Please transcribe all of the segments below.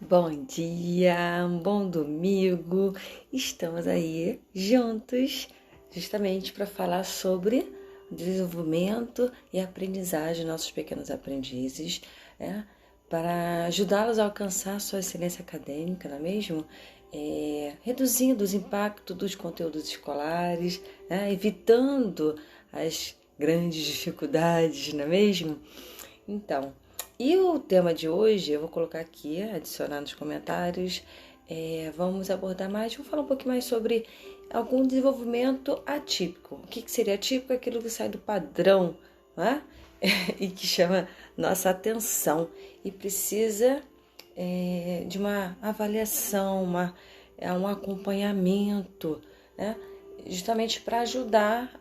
Bom dia, um bom domingo. Estamos aí juntos justamente para falar sobre desenvolvimento e aprendizagem de nossos pequenos aprendizes, para ajudá-los a alcançar sua excelência acadêmica, não é mesmo? Reduzindo os impactos dos conteúdos escolares, evitando as grandes dificuldades, não é mesmo? Então, e o tema de hoje, eu vou colocar aqui, adicionar nos comentários, vamos abordar mais, vou falar um pouquinho mais sobre algum desenvolvimento atípico. O que seria atípico? Aquilo que sai do padrão, não é? E que chama nossa atenção e precisa de uma avaliação, um acompanhamento, né? Justamente para ajudar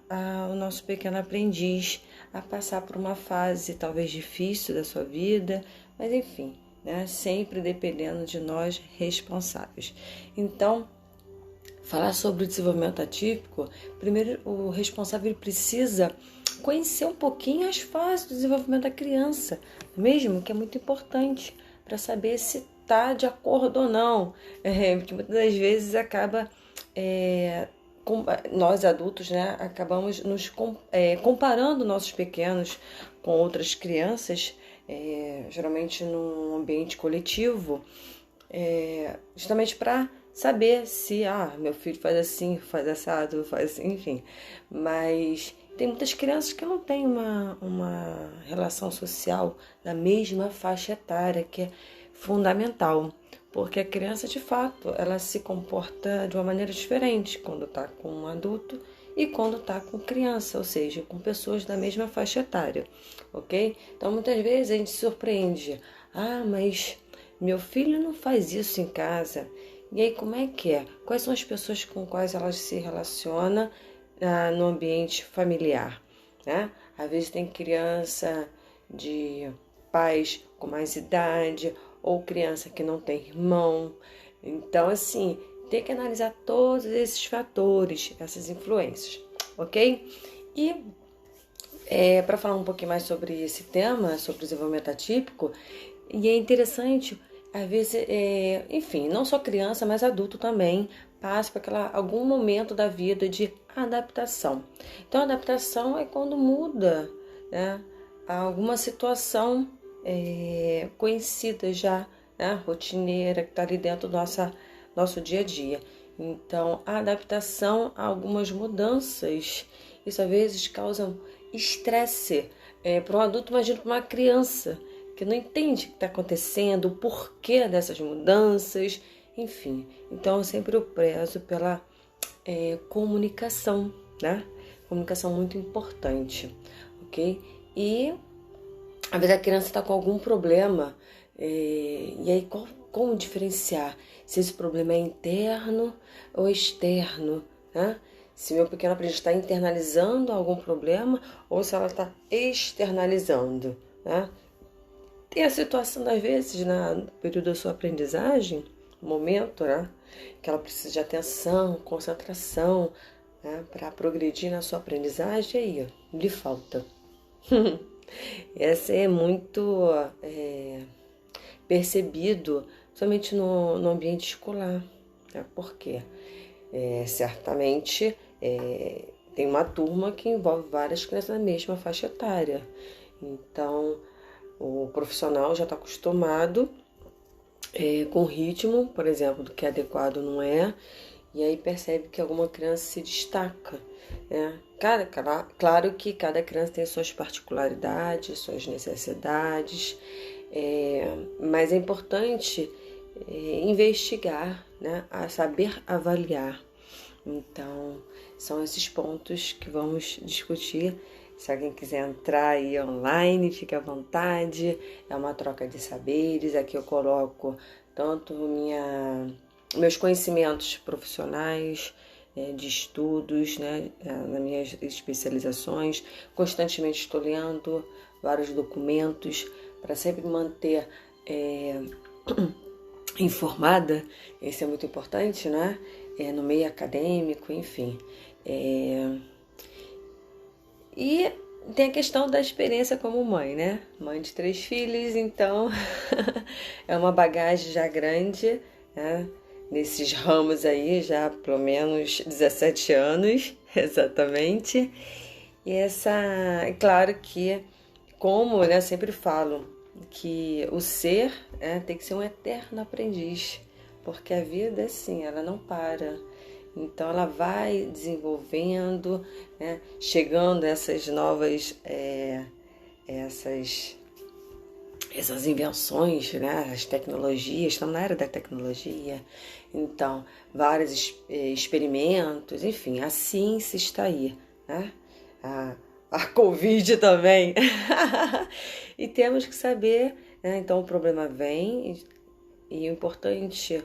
o nosso pequeno aprendiz a passar por uma fase talvez difícil da sua vida, mas enfim, né? Sempre dependendo de nós responsáveis. Então, falar sobre o desenvolvimento atípico, primeiro o responsável precisa conhecer um pouquinho as fases do desenvolvimento da criança, mesmo que é muito importante para saber se está de acordo ou não, porque muitas das vezes acaba nós adultos, né, acabamos nos comparando nossos pequenos com outras crianças, geralmente num ambiente coletivo, justamente para saber se, meu filho faz assim, faz assado, faz assim, enfim. Mas tem muitas crianças que não têm uma relação social da mesma faixa etária, que é fundamental. Porque a criança, de fato, ela se comporta de uma maneira diferente quando está com um adulto e quando está com criança, ou seja, com pessoas da mesma faixa etária, ok? Então, muitas vezes a gente se surpreende. Mas meu filho não faz isso em casa. E aí, como é que é? Quais são as pessoas com quais ela se relaciona no ambiente familiar, né? Às vezes tem criança de pais com mais idade ou criança que não tem irmão. Então, assim, tem que analisar todos esses fatores, essas influências, ok? E para falar um pouquinho mais sobre esse tema, sobre o desenvolvimento atípico, e é interessante, às vezes, enfim, não só criança, mas adulto também, passa por algum momento da vida de adaptação. Então, a adaptação é quando muda, né, alguma situação conhecida já, né, rotineira, que está ali dentro do nosso dia a dia. Então, a adaptação a algumas mudanças, isso às vezes causa estresse para um adulto, imagina para uma criança que não entende o que está acontecendo, o porquê dessas mudanças, enfim. Então, eu sempre prezo pela comunicação, né? Comunicação muito importante, ok? E às vezes a criança está com algum problema, e aí como diferenciar se esse problema é interno ou externo, né? Se meu pequeno aprendiz está internalizando algum problema ou se ela está externalizando, né? Tem a situação, às vezes, no período da sua aprendizagem, no momento, né, que ela precisa de atenção, concentração, né, para progredir na sua aprendizagem, aí, lhe falta. Essa é muito percebido, somente no ambiente escolar. Né? Por quê? Certamente tem uma turma que envolve várias crianças da mesma faixa etária. Então, o profissional já está acostumado com o ritmo, por exemplo, do que é adequado não é, e aí percebe que alguma criança se destaca. Né? Claro que cada criança tem suas particularidades, suas necessidades, mas é importante investigar, né? A saber avaliar. Então, são esses pontos que vamos discutir. Se alguém quiser entrar aí online, fique à vontade. É uma troca de saberes. Aqui eu coloco tanto meus conhecimentos profissionais, de estudos, né, nas minhas especializações. Constantemente estou lendo vários documentos para sempre manter informada. Isso é muito importante, né? No meio acadêmico, enfim. E tem a questão da experiência como mãe, né? Mãe de 3 filhos, então é uma bagagem já grande, né? Nesses ramos aí, já pelo menos 17 anos, exatamente. E é claro que, como né, eu sempre falo, que o ser tem que ser um eterno aprendiz, porque a vida, assim, ela não para. Então ela vai desenvolvendo, né, chegando a essas novas, essas invenções, né, as tecnologias, estamos na era da tecnologia, então vários experimentos, enfim, a ciência está aí, né? A Covid também. E temos que saber, né, então o problema vem e o importante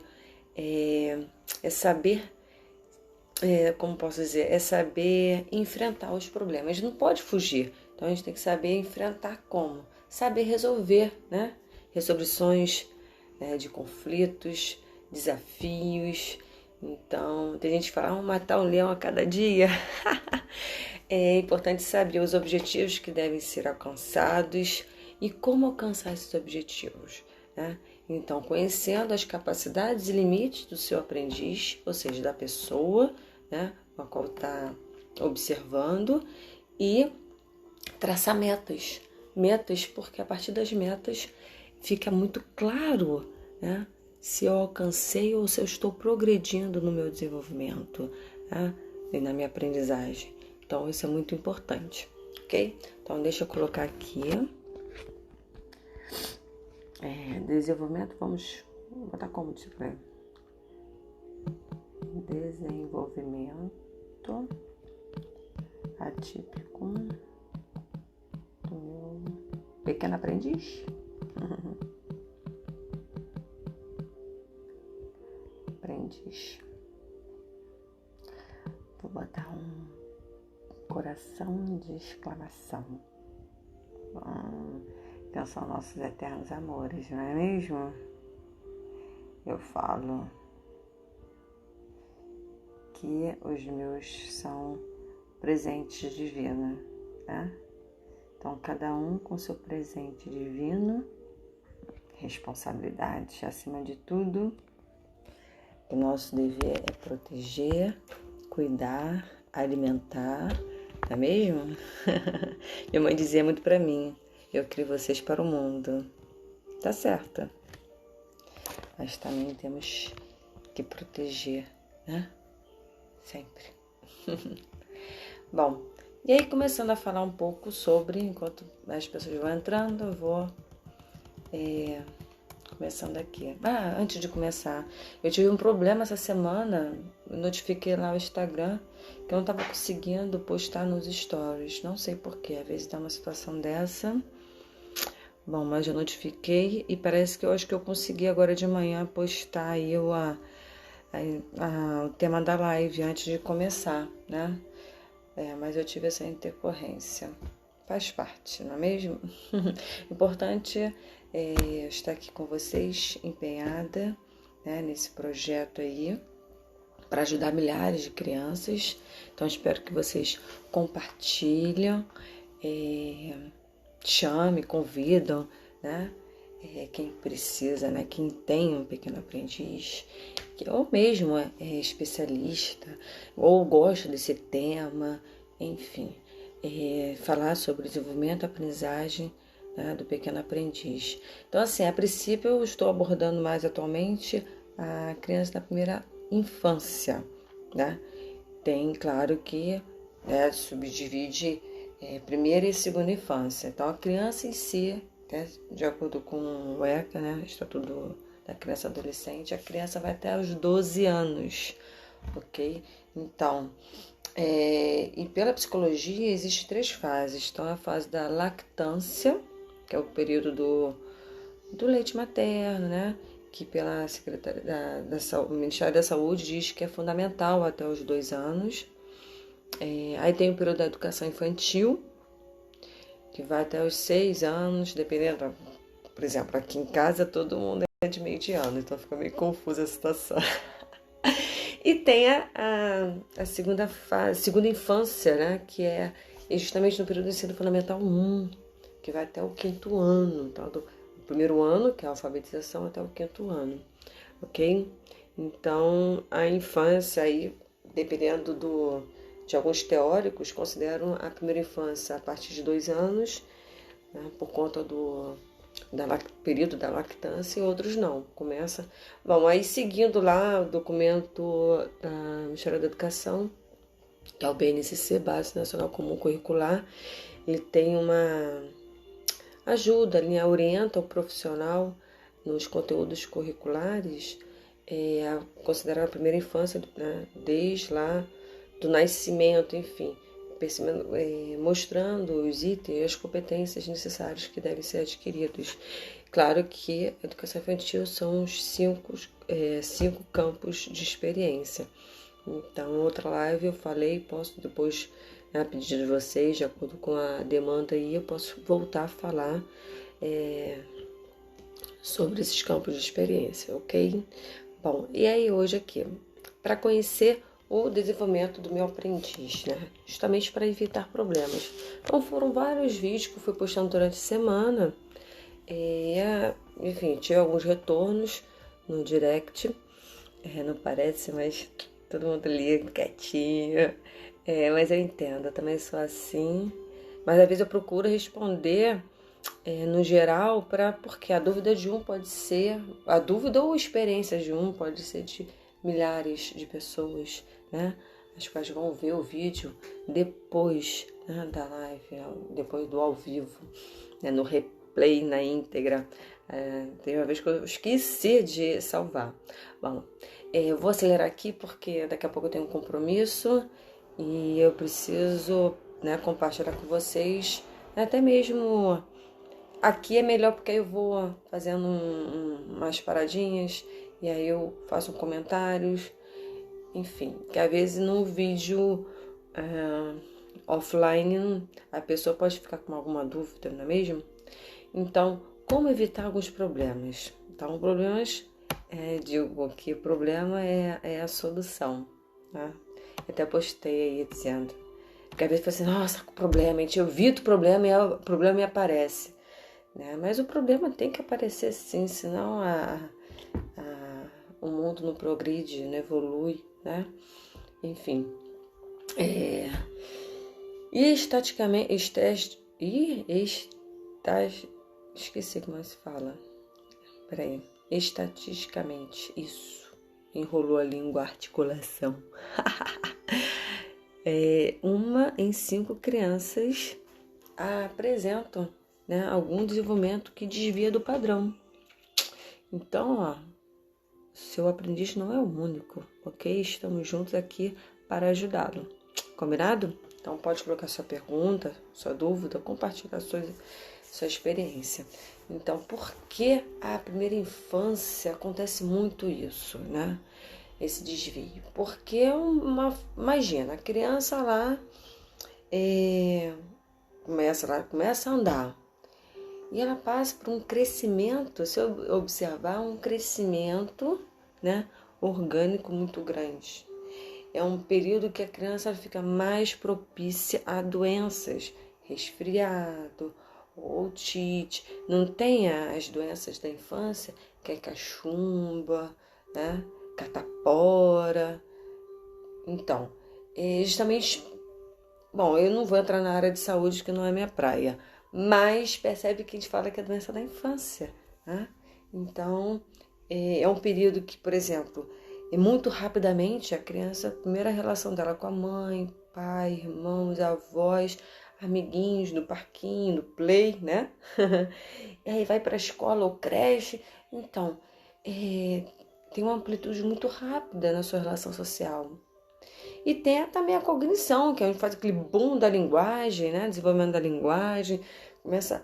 é saber como posso dizer, é saber enfrentar os problemas. Não pode fugir. Então a gente tem que saber enfrentar como? Saber resolver, né? Resoluções de conflitos, desafios. Então, tem gente que fala, matar um leão a cada dia. É importante saber os objetivos que devem ser alcançados e como alcançar esses objetivos, né? Então, conhecendo as capacidades e limites do seu aprendiz, ou seja, da pessoa, né, a qual está observando, e traçar metas. Metas, porque a partir das metas fica muito claro, né, se eu alcancei ou se eu estou progredindo no meu desenvolvimento, né, e na minha aprendizagem. Então, isso é muito importante, ok? Então, deixa eu colocar aqui. Desenvolvimento, vamos botar como disciplina. Desenvolvimento atípico do meu pequeno aprendiz. Aprendiz. Vou botar um coração de exclamação. Então são nossos eternos amores, não é mesmo? Eu falo que os meus são presentes divinos, né? Então, cada um com seu presente divino, responsabilidade acima de tudo. O nosso dever é proteger, cuidar, alimentar, não é mesmo? Minha mãe dizia muito pra mim, eu crio vocês para o mundo. Tá certo. Mas também temos que proteger, né? Sempre. Bom, e aí começando a falar um pouco sobre, enquanto as pessoas vão entrando, eu vou começando aqui. Antes de começar, eu tive um problema essa semana, eu notifiquei lá o Instagram, que eu não estava conseguindo postar nos stories, não sei porquê, às vezes dá uma situação dessa. Bom, mas eu notifiquei e parece que eu acho que eu consegui agora de manhã postar aí o tema da live antes de começar, né? Mas eu tive essa intercorrência. Faz parte, não é mesmo? Importante estar aqui com vocês, empenhada, né, nesse projeto aí, para ajudar milhares de crianças. Então, espero que vocês compartilhem, chame, convidam, né? Quem precisa, né? Quem tem um pequeno aprendiz, ou mesmo é especialista, ou gosta desse tema, enfim, falar sobre o desenvolvimento e aprendizagem, né, do pequeno aprendiz. Então, assim, a princípio eu estou abordando mais atualmente a criança da primeira infância, né? Tem, claro que subdivide primeira e segunda infância. Então, a criança em si, de acordo com o ECA, né, Estatuto da Criança e Adolescente, a criança vai até os 12 anos, ok? Então, e pela psicologia, existem 3 fases. Então, a fase da lactância, que é o período do leite materno, né? Que pela Secretaria o Ministério da Saúde diz que é fundamental até os 2 anos. Aí tem o período da educação infantil, que vai até os 6 anos, dependendo, por exemplo, aqui em casa todo mundo é de meio de ano, então fica meio confusa a situação. E tem a segunda fase, segunda infância, né, que é e justamente no período do ensino fundamental 1, que vai até o 5º ano, tá? Do primeiro ano, que é a alfabetização, até o 5º ano, ok? Então, a infância aí, dependendo de alguns teóricos, consideram a primeira infância a partir de 2 anos, né, por conta do período da lactância, e outros não. Começa. Bom, aí seguindo lá o documento da Ministério da Educação, que é o BNCC, Base Nacional Comum Curricular, ele tem uma ajuda, ele orienta o profissional nos conteúdos curriculares a considerar a primeira infância, né, desde lá do nascimento, enfim, mostrando os itens e as competências necessárias que devem ser adquiridos. Claro que a educação infantil são os 5 campos de experiência. Então, outra live eu falei, posso depois, a pedido de vocês, de acordo com a demanda aí, eu posso voltar a falar sobre esses campos de experiência, ok? Bom, e aí hoje aqui, para conhecer o desenvolvimento do meu aprendiz, né? Justamente para evitar problemas. Então, foram vários vídeos que eu fui postando durante a semana. Enfim, tive alguns retornos no direct. Não parece, mas todo mundo ali quietinho. Mas eu entendo, eu também sou assim. Mas às vezes eu procuro responder no geral, porque a dúvida de um pode ser, a dúvida ou experiência de um pode ser de milhares de pessoas, né? As quais vão ver o vídeo depois, né, da live, depois do ao vivo, né, no replay, na íntegra. Tem uma vez que eu esqueci de salvar. Bom, eu vou acelerar aqui porque daqui a pouco eu tenho um compromisso e eu preciso, né, compartilhar com vocês, até mesmo. Aqui é melhor porque eu vou fazendo umas paradinhas e aí eu faço comentários, enfim, que às vezes no vídeo offline a pessoa pode ficar com alguma dúvida, não é mesmo? Então, como evitar alguns problemas? Então, problemas, digo que o problema é a solução, tá? Eu até postei aí dizendo, porque às vezes fala assim, nossa, que problema, a gente evita o problema e o problema me aparece. Mas o problema tem que aparecer sim, senão o mundo não progride, não evolui, né? Enfim. Esqueci como se fala. Peraí. Estatisticamente, isso. Enrolou a língua, a articulação. 1 em 5 crianças apresentam, né, algum desenvolvimento que desvia do padrão. Então, seu aprendiz não é o único, ok? Estamos juntos aqui para ajudá-lo. Combinado? Então, pode colocar sua pergunta, sua dúvida, compartilhar sua experiência. Então, por que a primeira infância acontece muito isso, né? Esse desvio? Porque imagina, a criança lá começa a andar. E ela passa por um crescimento, se eu observar, um crescimento, né, orgânico muito grande. É um período que a criança fica mais propícia a doenças, resfriado, otite. Não tem as doenças da infância, que é cachumba, né, catapora. Então, justamente, bom, eu não vou entrar na área de saúde, que não é minha praia, mas percebe que a gente fala que é doença da infância, né? Então, é um período que, por exemplo, muito rapidamente a criança, a primeira relação dela com a mãe, pai, irmãos, avós, amiguinhos no parquinho, no play, né? E aí vai para a escola ou creche. Então, tem uma amplitude muito rápida na sua relação social. E tem também a cognição, que a gente faz aquele boom da linguagem, né? Desenvolvimento da linguagem, começa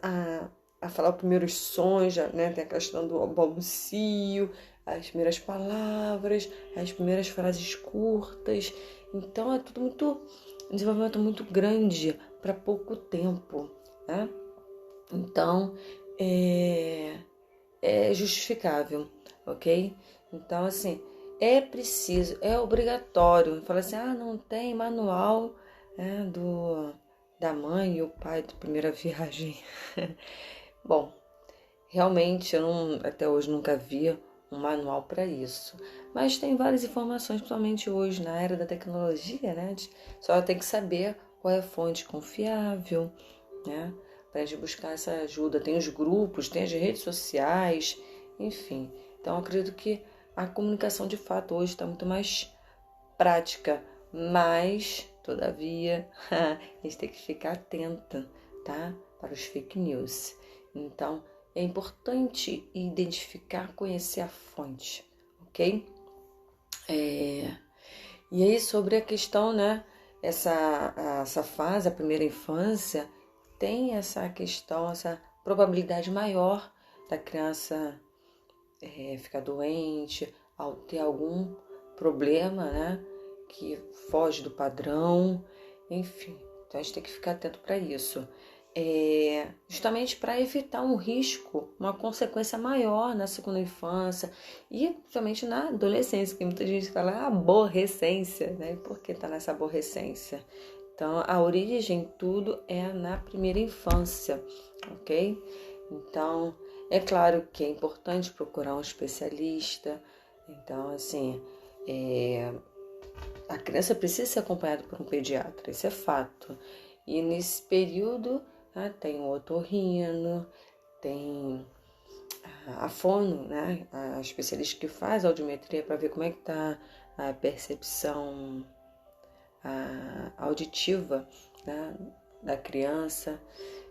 a falar os primeiros sons, né? Tem a questão do balbucio, as primeiras palavras, as primeiras frases curtas. Então é tudo um desenvolvimento muito grande para pouco tempo, né? Então é justificável, ok? Então, assim, é preciso, é obrigatório. Fala assim, não tem manual, né, da mãe e o pai da primeira viagem. Bom, realmente até hoje nunca vi um manual para isso. Mas tem várias informações, principalmente hoje na era da tecnologia, né? Só tem que saber qual é a fonte confiável, né? Para a gente buscar essa ajuda. Tem os grupos, tem as redes sociais, enfim. Então, eu acredito que a comunicação de fato hoje está muito mais prática, mas, todavia, a gente tem que ficar atenta, tá? Para os fake news. Então, é importante identificar, conhecer a fonte, ok? E aí, sobre a questão, né? Essa fase, a primeira infância, tem essa questão, essa probabilidade maior da criança ficar doente, ao ter algum problema, né? Que foge do padrão, enfim. Então, a gente tem que ficar atento para isso. Justamente para evitar um risco, uma consequência maior na segunda infância e principalmente na adolescência, que muita gente fala aborrecência, né? E por que está nessa aborrecência? Então, a origem tudo é na primeira infância, ok? Então, é claro que é importante procurar um especialista. Então, assim, a criança precisa ser acompanhada por um pediatra, isso é fato. E nesse período, tem o otorrino, tem a fono, né? A especialista que faz audiometria para ver como é que está a percepção auditiva, né, da criança.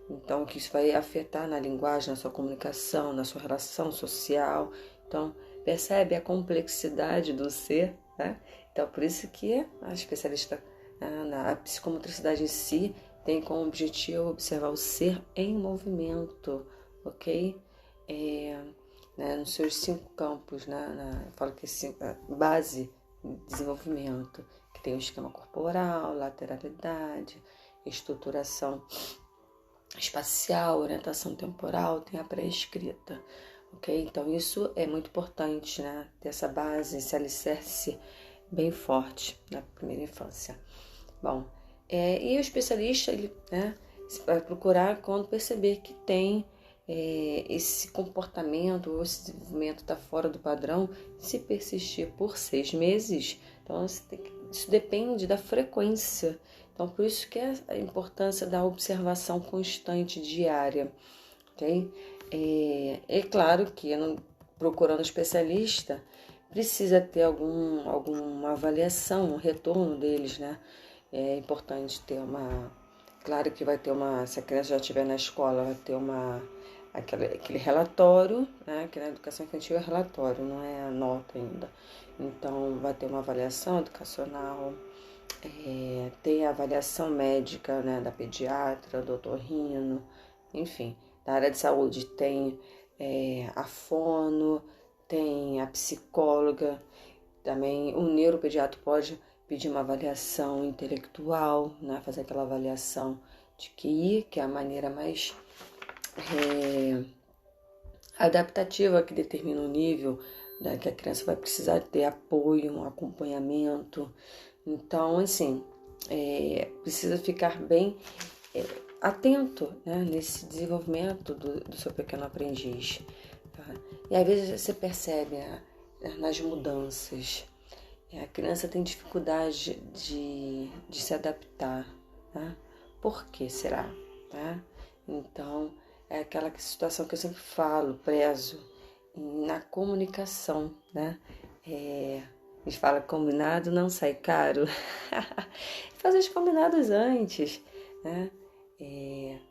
Então, que isso vai afetar na linguagem, na sua comunicação, na sua relação social. Então, percebe a complexidade do ser, né? Então, por isso que a especialista na psicomotricidade em si tem como objetivo observar o ser em movimento, ok? Né, nos seus 5 campos, né? Eu falo que base de desenvolvimento, que tem o esquema corporal, lateralidade, estruturação espacial, orientação temporal, tem a pré-escrita, ok? Então, isso é muito importante, né? Ter essa base, esse alicerce bem forte na primeira infância. Bom, e o especialista, ele, né, vai procurar quando perceber que tem esse comportamento ou esse desenvolvimento está fora do padrão, se persistir por 6 meses, então isso depende da frequência. Então, por isso que é a importância da observação constante diária, ok? É claro que procurando especialista, precisa ter alguma avaliação, um retorno deles, né? É importante ter claro que vai ter se a criança já estiver na escola, vai ter aquele relatório, né? Que na educação infantil é relatório, não é a nota ainda. Então, vai ter uma avaliação educacional, tem a avaliação médica, né? Da pediatra, do otorrino, enfim. Da área de saúde tem a fono, tem a psicóloga, também o neuropediatra pode pedir uma avaliação intelectual, né? Fazer aquela avaliação de QI, que é a maneira mais adaptativa que determina o nível, né, que a criança vai precisar ter apoio, um acompanhamento. Então, assim, precisa ficar bem atento, né, nesse desenvolvimento do seu pequeno aprendiz. Tá? E às vezes você percebe, né, nas mudanças, a criança tem dificuldade de se adaptar. Né? Por que será? Tá? Então, é aquela situação que eu sempre falo, prezo na comunicação, né? A gente fala combinado não sai caro. Fazer os combinados antes, né?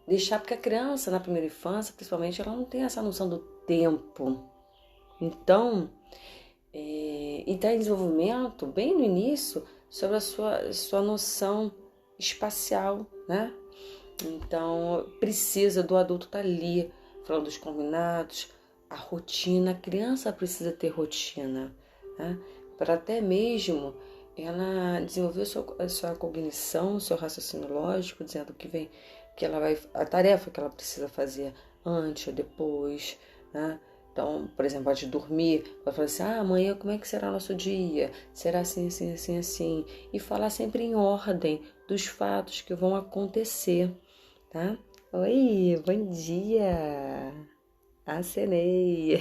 Deixar, porque a criança na primeira infância, principalmente, ela não tem essa noção do tempo. Então, e está em desenvolvimento, bem no início, sobre a sua noção espacial, né? Então, precisa do adulto estar ali, falando dos combinados, a rotina. A criança precisa ter rotina, né? Para até mesmo ela desenvolver a sua cognição, o seu raciocínio lógico, dizendo que ela vai, a tarefa que ela precisa fazer antes ou depois, né? Então, por exemplo, antes de dormir, vai falar assim, amanhã como é que será o nosso dia? Será assim, assim, assim, assim. E falar sempre em ordem dos fatos que vão acontecer, tá? Oi, bom dia! Acenei!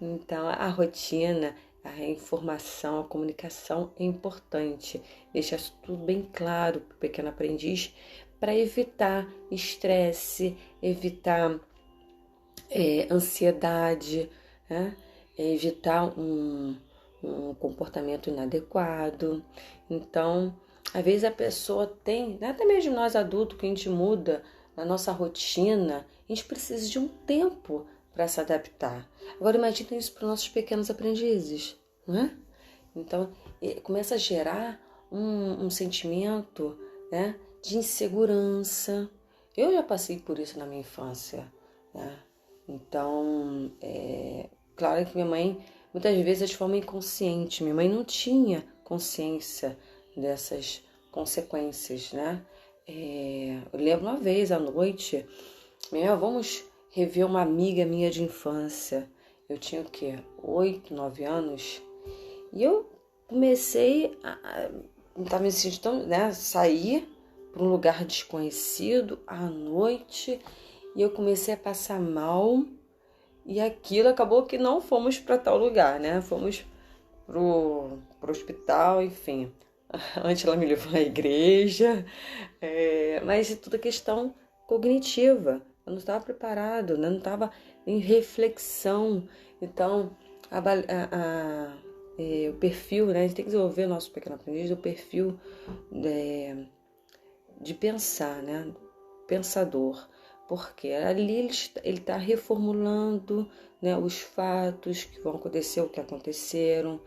Então, a rotina, a informação, a comunicação é importante. Deixa tudo bem claro para o pequeno aprendiz para evitar estresse, evitar ansiedade, né? Evitar um comportamento inadequado. Então, às vezes a pessoa tem, até mesmo nós adultos, que a gente muda na nossa rotina, a gente precisa de um tempo para se adaptar. Agora imagina isso para os nossos pequenos aprendizes, não é? Então, começa a gerar um sentimento, né, de insegurança. Eu já passei por isso na minha infância, né? Então, claro que minha mãe, muitas vezes de forma inconsciente, minha mãe não tinha consciência dessas consequências, né? Eu lembro uma vez à noite, vamos rever uma amiga minha de infância. Eu tinha o quê? 8, 9 anos. E eu comecei estava me sentindo, né? Sair para um lugar desconhecido à noite e eu comecei a passar mal. E aquilo acabou que não fomos para tal lugar, né? Fomos pro hospital, enfim. Antes ela me levou à igreja, mas tudo questão cognitiva. Eu não estava preparado, né? Não estava em reflexão. Então, o perfil, né? A gente tem que desenvolver o nosso pequeno aprendiz, o perfil de pensar, né? Pensador. Porque ali ele está reformulando, né, os fatos que vão acontecer, o que aconteceram.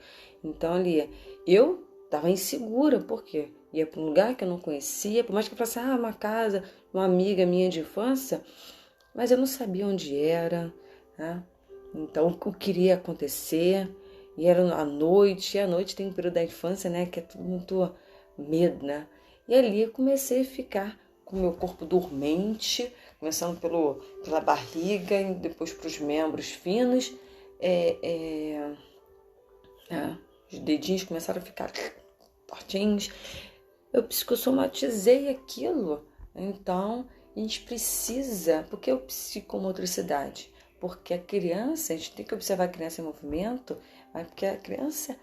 Então, ali, eu estava insegura, por quê? Ia para um lugar que eu não conhecia, por mais que eu falasse, uma casa, uma amiga minha de infância, mas eu não sabia onde era, né? Então, o que iria acontecer, e era à noite, e à noite tem um período da infância, né, que é tudo muito medo, né? E ali eu comecei a ficar com o meu corpo dormente, começando pela barriga e depois para os membros finos. Os dedinhos começaram a ficar fortinhos. Eu psicossomatizei aquilo. Então, a gente precisa... Por que eu psicomotricidade? Porque a criança, a gente tem que observar a criança em movimento, porque a criança,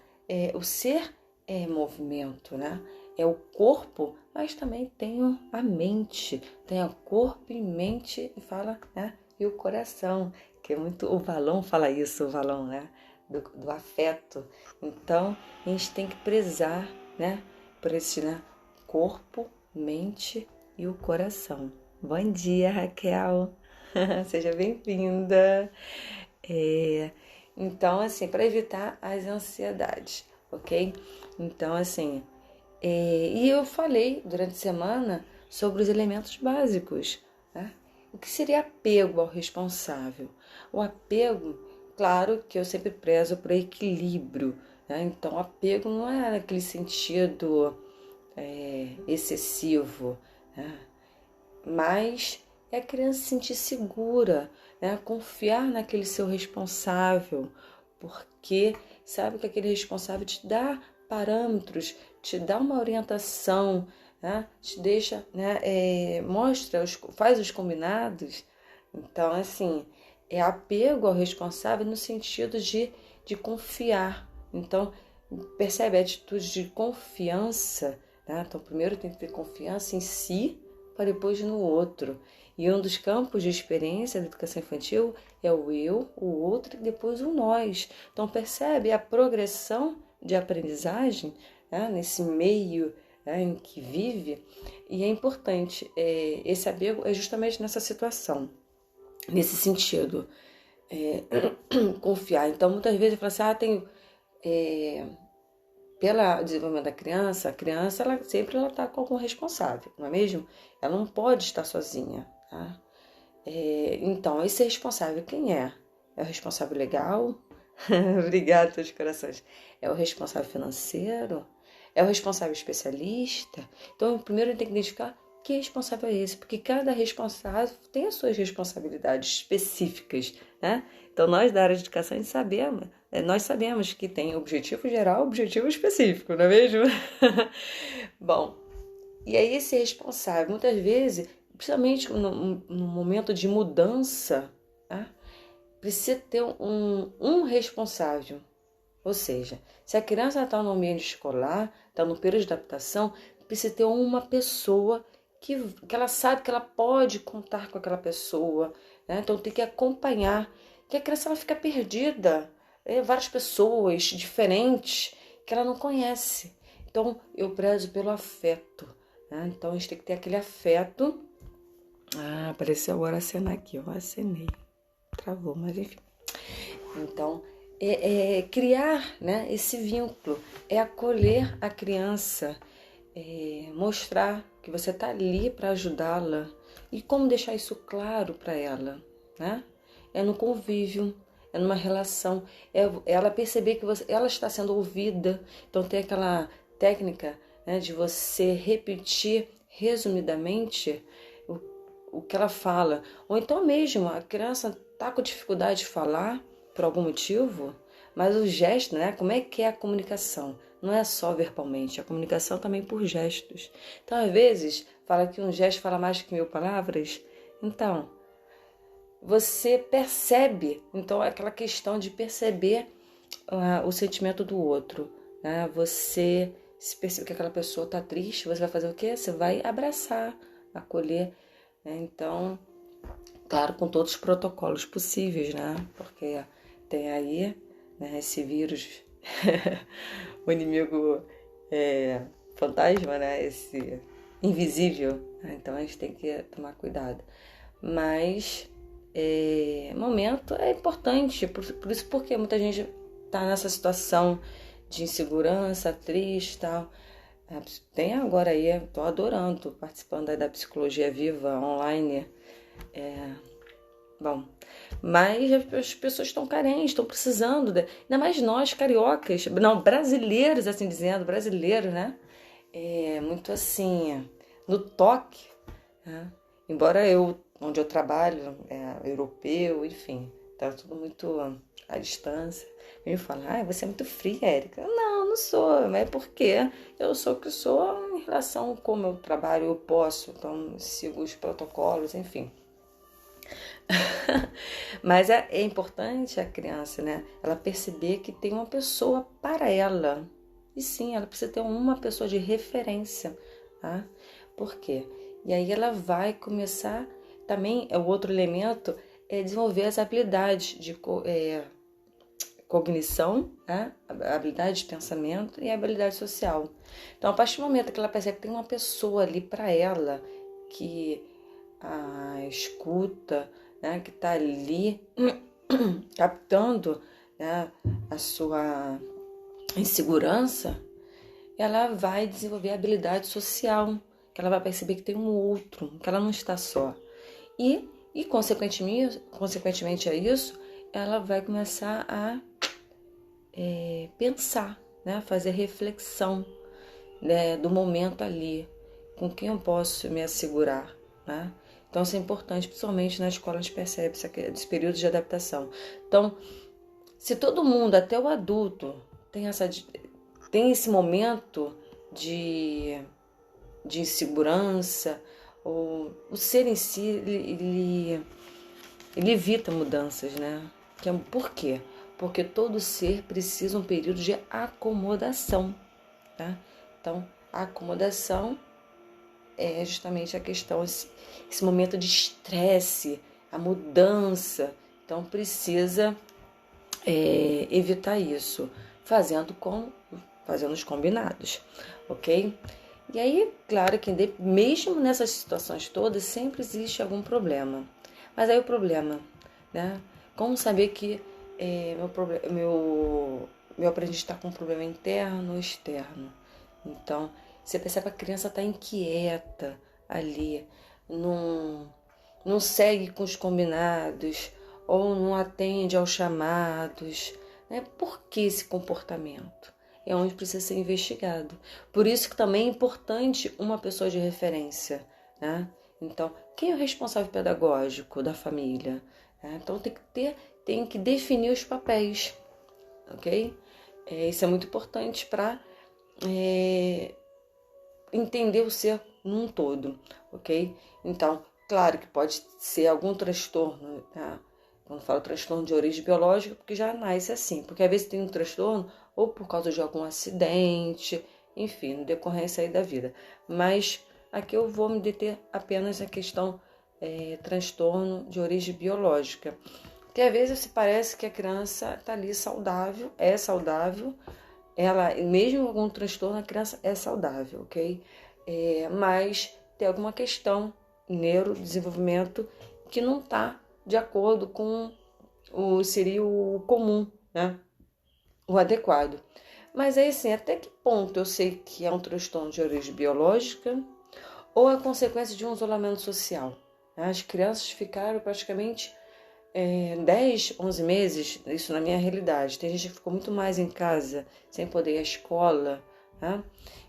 o ser é movimento, né? É o corpo, mas também tem a mente, tem o corpo e mente, e fala, né? E o coração, que é muito, o Valon fala isso, o Valon, né? Do afeto. Então, a gente tem que prezar, né? Por esse, né? Corpo, mente e o coração. Bom dia, Raquel! Seja bem-vinda! Então, assim, para evitar as ansiedades, ok? Então, assim... E eu falei durante a semana sobre os elementos básicos, né? O que seria apego ao responsável? O apego, claro que eu sempre prezo por equilíbrio, né? Então, apego não é naquele sentido excessivo, né? Mas é a criança se sentir segura, né? Confiar naquele seu responsável, porque sabe que aquele responsável te dá parâmetros, te dá uma orientação, né? Te deixa, né? Faz os combinados. Então, assim, é apego ao responsável no sentido de confiar. Então, percebe a atitude de confiança, né? Então, primeiro tem que ter confiança em si, para depois no outro. E um dos campos de experiência da educação infantil é o eu, o outro e depois o nós. Então, percebe a progressão de aprendizagem, né, nesse meio, né, em que vive, e é importante, esse apego é justamente nessa situação, nesse sentido, confiar. Então, muitas vezes eu falo assim, pelo desenvolvimento da criança, a criança ela sempre está com algum responsável, não é mesmo? Ela não pode estar sozinha, tá? Então, esse responsável quem é? É o responsável legal? Obrigada, teus corações. É o responsável financeiro? É o responsável especialista? Então, primeiro tem que identificar que responsável é esse, porque cada responsável tem as suas responsabilidades específicas, né? Então, nós da área de educação nós sabemos que tem objetivo geral e objetivo específico, não é mesmo? Bom, E aí esse responsável, muitas vezes, principalmente no momento de mudança, tá? Precisa ter um responsável. Ou seja, se a criança está no ambiente escolar, está no período de adaptação, precisa ter uma pessoa que ela sabe que ela pode contar com aquela pessoa, né? Então tem que acompanhar, que a criança ela fica perdida, várias pessoas diferentes que ela não conhece. Então eu prezo pelo afeto, né? Então a gente tem que ter aquele afeto. Ah, apareceu agora a cena aqui, eu acenei, travou, mas enfim. Então criar, né, esse vínculo, acolher a criança, mostrar que você está ali para ajudá-la e como deixar isso claro para ela, né? É no convívio, é numa relação, ela perceber que ela está sendo ouvida. Então tem aquela técnica, né, de você repetir resumidamente o que ela fala, ou então mesmo a criança está com dificuldade de falar por algum motivo, mas o gesto, né? Como é que é a comunicação? Não é só verbalmente, a comunicação também por gestos. Então, às vezes, fala que um gesto fala mais que 1000 palavras. Então, você percebe, então, aquela questão de perceber o sentimento do outro, né? Você se percebe que aquela pessoa está triste, você vai fazer o quê? Você vai abraçar, acolher, né? Então, claro, com todos os protocolos possíveis, né? Porque tem aí, né, esse vírus, o inimigo fantasma, né? Esse invisível. Né? Então a gente tem que tomar cuidado. Mas momento é importante, por isso porque muita gente está nessa situação de insegurança, triste e tal. Tem agora aí, estou adorando, tô participando aí da Psicologia Viva online. Bom, mas as pessoas estão carentes, estão precisando, ainda mais nós, cariocas, não, brasileiros, assim dizendo, brasileiros, né? Muito assim, no toque, né? Embora onde eu trabalho, europeu, enfim, tá tudo muito à distância. Ele fala, você é muito fria, Érica. Não sou, mas é porque eu sou o que sou em relação a como eu trabalho, eu posso, então sigo os protocolos, enfim. Mas é importante a criança, né? Ela perceber que tem uma pessoa para ela. E sim, ela precisa ter uma pessoa de referência, tá? Por quê? E aí ela vai começar, também, o outro elemento é desenvolver as habilidades de cognição, né? A habilidade de pensamento e a habilidade social. Então, a partir do momento que ela percebe que tem uma pessoa ali para ela, que a escuta, né, que está ali captando, né, a sua insegurança, ela vai desenvolver a habilidade social, que ela vai perceber que tem um outro, que ela não está só. E consequentemente a isso, ela vai começar a pensar, né, fazer reflexão, né, do momento ali, com quem eu posso me assegurar, né? Então, isso é importante, principalmente na escola, a gente percebe esse período de adaptação. Então, se todo mundo, até o adulto, tem esse momento de insegurança, ou o ser em si, ele evita mudanças, né? Por quê? Porque todo ser precisa um período de acomodação, tá? Então, a acomodação é justamente a questão, esse momento de estresse, a mudança. Então, precisa evitar isso, fazendo os combinados, ok? E aí, claro que mesmo nessas situações todas, sempre existe algum problema. Mas aí o problema, né? Como saber que meu aprendiz está com um problema interno ou externo? Então, você percebe que a criança está inquieta ali, não segue com os combinados ou não atende aos chamados, né? Por que esse comportamento? É onde precisa ser investigado. Por isso que também é importante uma pessoa de referência, né? Então, quem é o responsável pedagógico da família? Então, tem que definir os papéis, ok? Isso é muito importante para entender o ser num todo, ok? Então, claro que pode ser algum transtorno, tá? Quando falo transtorno de origem biológica, porque já nasce assim, porque às vezes tem um transtorno ou por causa de algum acidente, enfim, no decorrência aí da vida. Mas aqui eu vou me deter apenas na questão transtorno de origem biológica. Porque às vezes se parece que a criança está ali saudável, é saudável, ela, mesmo com algum transtorno, a criança é saudável, ok? Mas tem alguma questão, neurodesenvolvimento, que não está de acordo com seria o comum, né? O adequado. Mas aí, assim, até que ponto eu sei que é um transtorno de origem biológica ou é consequência de um isolamento social? As crianças ficaram praticamente 10, 11 meses, isso na minha realidade. Tem gente que ficou muito mais em casa, sem poder ir à escola, né?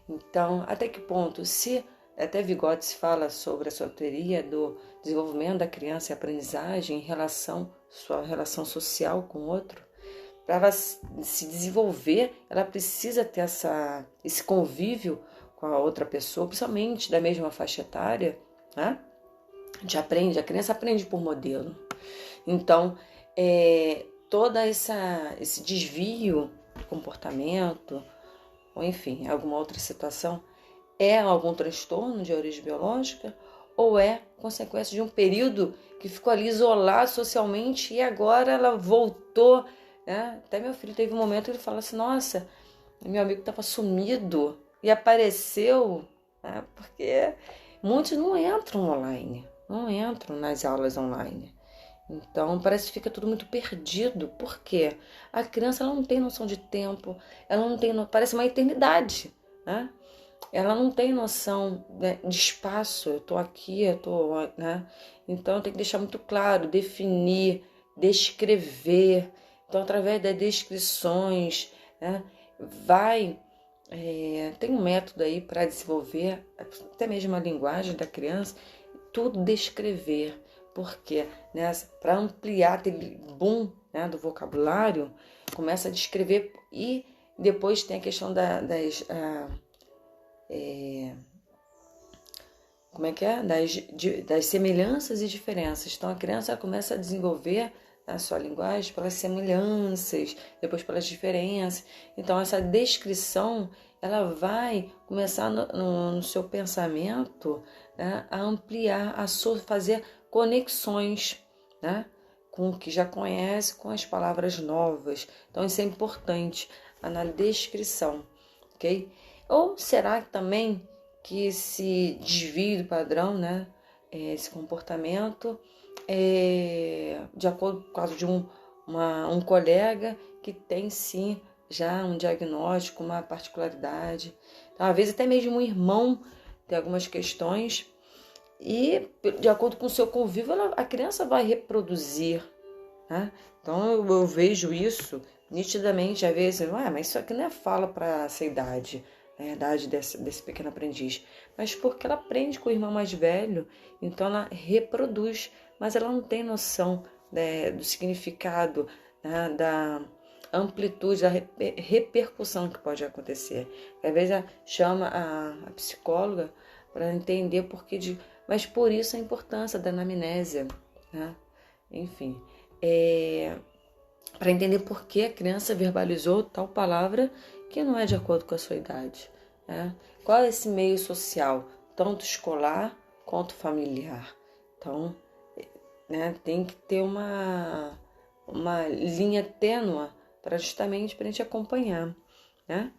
Então, até que ponto, se até Vygotsky fala sobre a sua teoria do desenvolvimento da criança e aprendizagem em relação sua relação social com o outro, para ela se desenvolver, ela precisa ter esse convívio com a outra pessoa, principalmente da mesma faixa etária, né? A criança aprende por modelo. Então, todo esse desvio de comportamento, ou enfim, alguma outra situação, é algum transtorno de origem biológica ou é consequência de um período que ficou ali isolado socialmente e agora ela voltou, né? Até meu filho teve um momento que ele fala assim, nossa, meu amigo estava sumido e apareceu, né? Porque muitos não entram online, não entram nas aulas online. Então, parece que fica tudo muito perdido. Por quê? A criança ela não tem noção de tempo, ela não tem, parece uma eternidade, né? Ela não tem noção, né, de espaço. Eu tô aqui, né? Então, tem que deixar muito claro, definir, descrever. Então, através das descrições, né, tem um método aí para desenvolver até mesmo a linguagem da criança, tudo descrever. Porque, né, para ampliar aquele boom, né, do vocabulário, começa a descrever e depois tem a questão das semelhanças e diferenças. Então a criança começa a desenvolver a sua linguagem pelas semelhanças, depois pelas diferenças. Então essa descrição ela vai começar no seu pensamento, né, a ampliar, fazer conexões, né, com o que já conhece, com as palavras novas. Então isso é importante na descrição, ok? Ou será que também que esse desvio do padrão, né, esse comportamento de acordo com o caso de um colega que tem sim já um diagnóstico, uma particularidade. Então, às vezes até mesmo um irmão tem algumas questões e de acordo com o seu convívio a criança vai reproduzir, né? Então eu vejo isso nitidamente, às vezes, mas isso aqui não é fala para essa idade, a idade desse pequeno aprendiz, mas porque ela aprende com o irmão mais velho, então ela reproduz, mas ela não tem noção, né, do significado, né, da amplitude, da repercussão que pode acontecer. Às vezes ela chama a psicóloga para entender porquê mas por isso a importância da anamnésia, né? Enfim, para entender por que a criança verbalizou tal palavra que não é de acordo com a sua idade, né? Qual é esse meio social, tanto escolar quanto familiar? Então, né, tem que ter uma linha tênue para justamente para a gente acompanhar, né?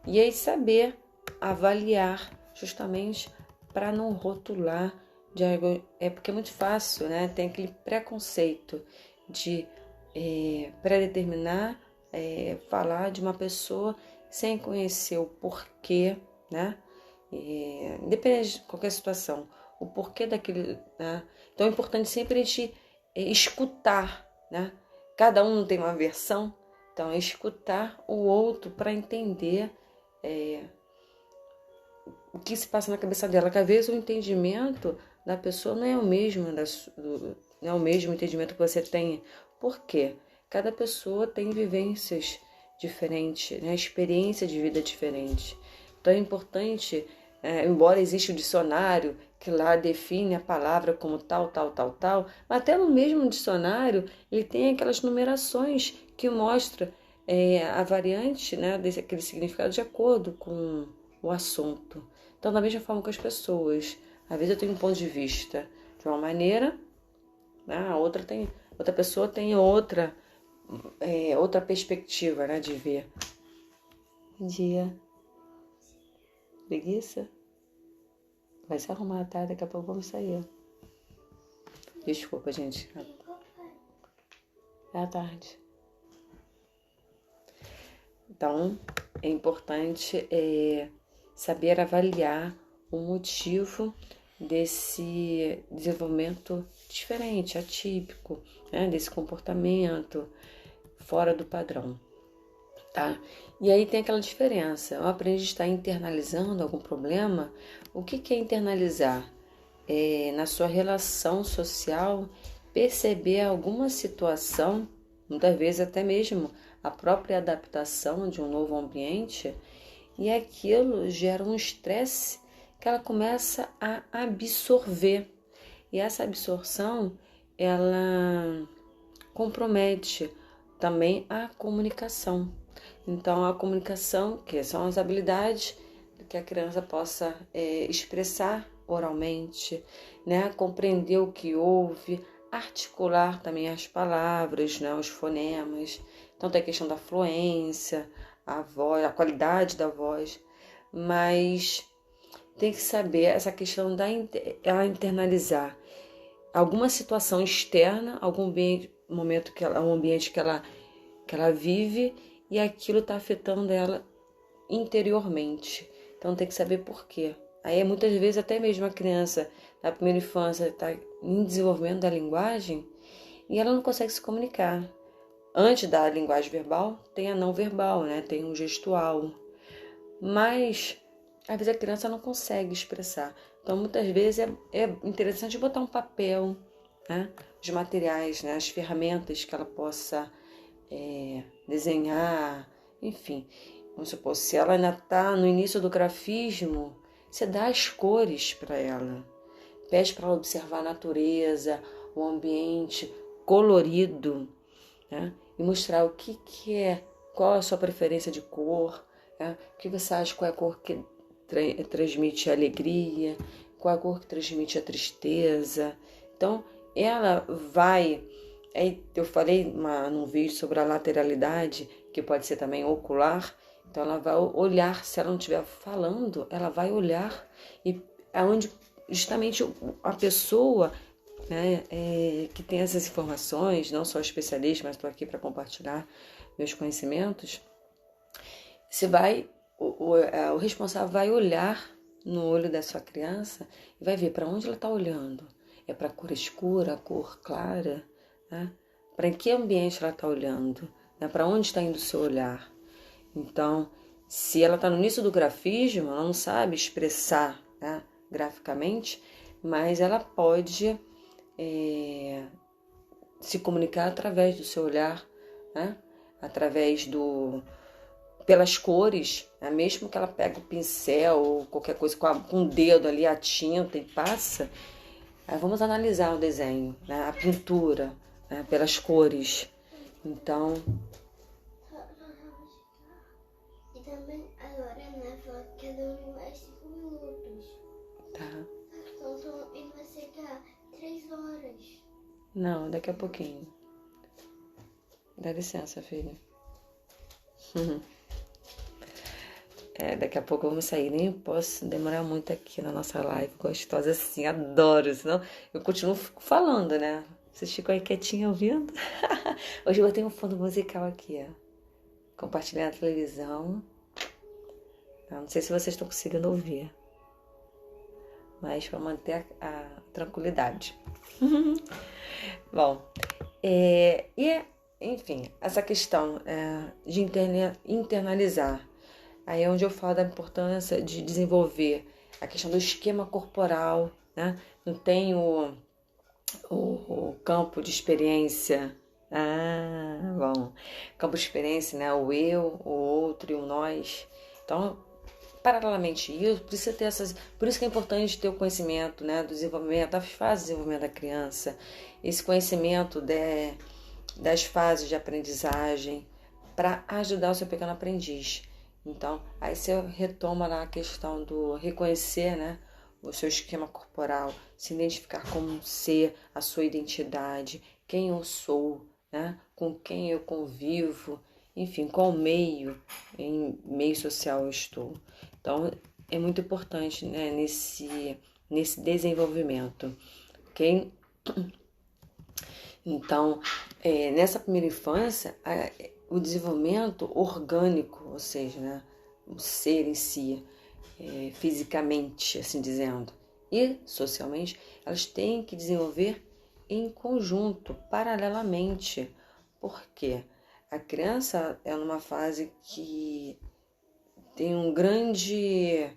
E aí saber avaliar justamente para não rotular de algo, porque é muito fácil, né? Tem aquele preconceito de predeterminar, falar de uma pessoa sem conhecer o porquê, né? Independente de qualquer situação, o porquê daquele, né? Então é importante sempre a gente escutar, né? Cada um tem uma versão, então é escutar o outro para entender o que se passa na cabeça dela, que às vezes o entendimento da pessoa não é o mesmo, não é o mesmo entendimento que você tem. Por quê? Cada pessoa tem vivências diferentes, né? Experiência de vida diferente. Então é importante embora exista o dicionário que lá define a palavra como tal, tal, tal, tal, mas até no mesmo dicionário ele tem aquelas numerações que mostram a variante, né, aquele significado de acordo com o assunto. Então, da mesma forma que as pessoas, às vezes eu tenho um ponto de vista de uma maneira, né, outra pessoa tem outra perspectiva, né, de ver. Bom dia. Preguiça? Vai se arrumar, tá? Daqui a pouco vamos sair. Desculpa, gente. É à tarde. Então, é importante saber avaliar o motivo desse desenvolvimento diferente, atípico, né? Desse comportamento fora do padrão, tá? E aí tem aquela diferença. Eu aprendi a estar internalizando algum problema. O que é internalizar? Na sua relação social, perceber alguma situação, muitas vezes até mesmo a própria adaptação de um novo ambiente, e aquilo gera um estresse que ela começa a absorver. E essa absorção, ela compromete também a comunicação. Então, a comunicação, que são as habilidades que a criança possa expressar oralmente, né? Compreender o que ouve, articular também as palavras, né? Os fonemas. Então, tem a questão da fluência, a voz, a qualidade da voz, mas tem que saber essa questão ela internalizar alguma situação externa, algum momento um ambiente que ela vive, e aquilo está afetando ela interiormente. Então tem que saber por quê. Aí muitas vezes até mesmo a criança na primeira infância está em desenvolvimento da linguagem e ela não consegue se comunicar. Antes da linguagem verbal, tem a não verbal, né? Tem um gestual. Mas às vezes a criança não consegue expressar. Então muitas vezes é interessante botar um papel, né? Os materiais, né? As ferramentas que ela possa desenhar, enfim. Vamos supor, se ela ainda está no início do grafismo, você dá as cores para ela. Pede para ela observar a natureza, o ambiente colorido, né? E mostrar o que é, qual é a sua preferência de cor, né? O que você acha, qual é a cor que transmite a alegria, qual é a cor que transmite a tristeza. Então, ela vai... Eu falei num vídeo sobre a lateralidade, que pode ser também ocular. Então, ela vai olhar, se ela não estiver falando, ela vai olhar, e aonde justamente a pessoa, né, que tem essas informações, não só especialista, mas estou aqui para compartilhar meus conhecimentos, o responsável vai olhar no olho da sua criança e vai ver para onde ela está olhando. É para a cor escura, a cor clara, né? Para que ambiente ela está olhando, né? Para onde está indo o seu olhar. Então, se ela está no início do grafismo, ela não sabe expressar, né, graficamente, mas ela pode se comunicar através do seu olhar, né? Através pelas cores, né? Mesmo que ela pegue o pincel ou qualquer coisa com o dedo ali, a tinta e passa, vamos analisar o desenho, né? A pintura, né? Pelas cores. Então... E também a Lorena falou que quer dormir mais 5 minutos. Tá. Então, e vai ficar 3 horas. Não, daqui a pouquinho. Dá licença, filha. Daqui a pouco vamos sair. Nem posso demorar muito aqui na nossa live gostosa assim. Adoro, senão eu continuo falando, né? Vocês ficam aí quietinho ouvindo? Hoje eu botei um fundo musical aqui, ó. Compartilhando a televisão. Não sei se vocês estão conseguindo ouvir. Mas para manter a tranquilidade. Bom, enfim, essa questão de internalizar. Aí é onde eu falo da importância de desenvolver a questão do esquema corporal, né? Não tem o campo de experiência. Bom. Campo de experiência, né? O eu, o outro e o nós. Então, paralelamente a isso, por isso que é importante ter o conhecimento, né, do desenvolvimento, das fases de desenvolvimento da criança, esse conhecimento das fases de aprendizagem, para ajudar o seu pequeno aprendiz. Então, aí você retoma lá a questão do reconhecer, né, o seu esquema corporal, se identificar como um ser, a sua identidade, quem eu sou, né, com quem eu convivo, enfim, qual em meio social eu estou. Então, é muito importante, né, nesse desenvolvimento, ok? Então, nessa primeira infância, o desenvolvimento orgânico, ou seja, né, o ser em si, fisicamente, assim dizendo, e socialmente, elas têm que desenvolver em conjunto, paralelamente. Por quê? A criança é numa fase que tem grandes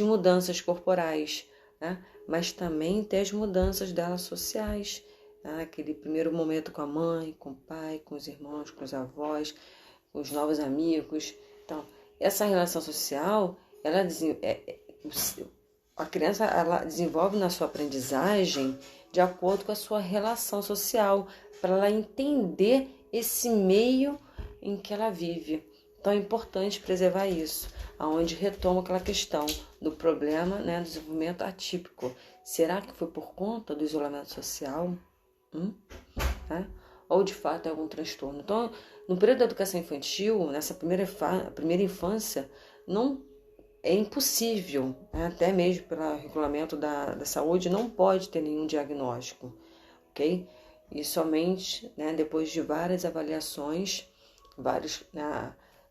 mudanças corporais, né? Mas também tem as mudanças dela sociais, né? Aquele primeiro momento com a mãe, com o pai, com os irmãos, com os avós, com os novos amigos. Então, essa relação social, a criança ela desenvolve na sua aprendizagem de acordo com a sua relação social, para ela entender esse meio em que ela vive. Então é importante preservar isso, aonde retoma aquela questão do problema, né, do desenvolvimento atípico. Será que foi por conta do isolamento social? Né? Ou de fato é algum transtorno? Então, no período da educação infantil, nessa primeira infância, não é impossível, né, até mesmo pelo regulamento da saúde, não pode ter nenhum diagnóstico, ok? E somente, né, depois de várias avaliações,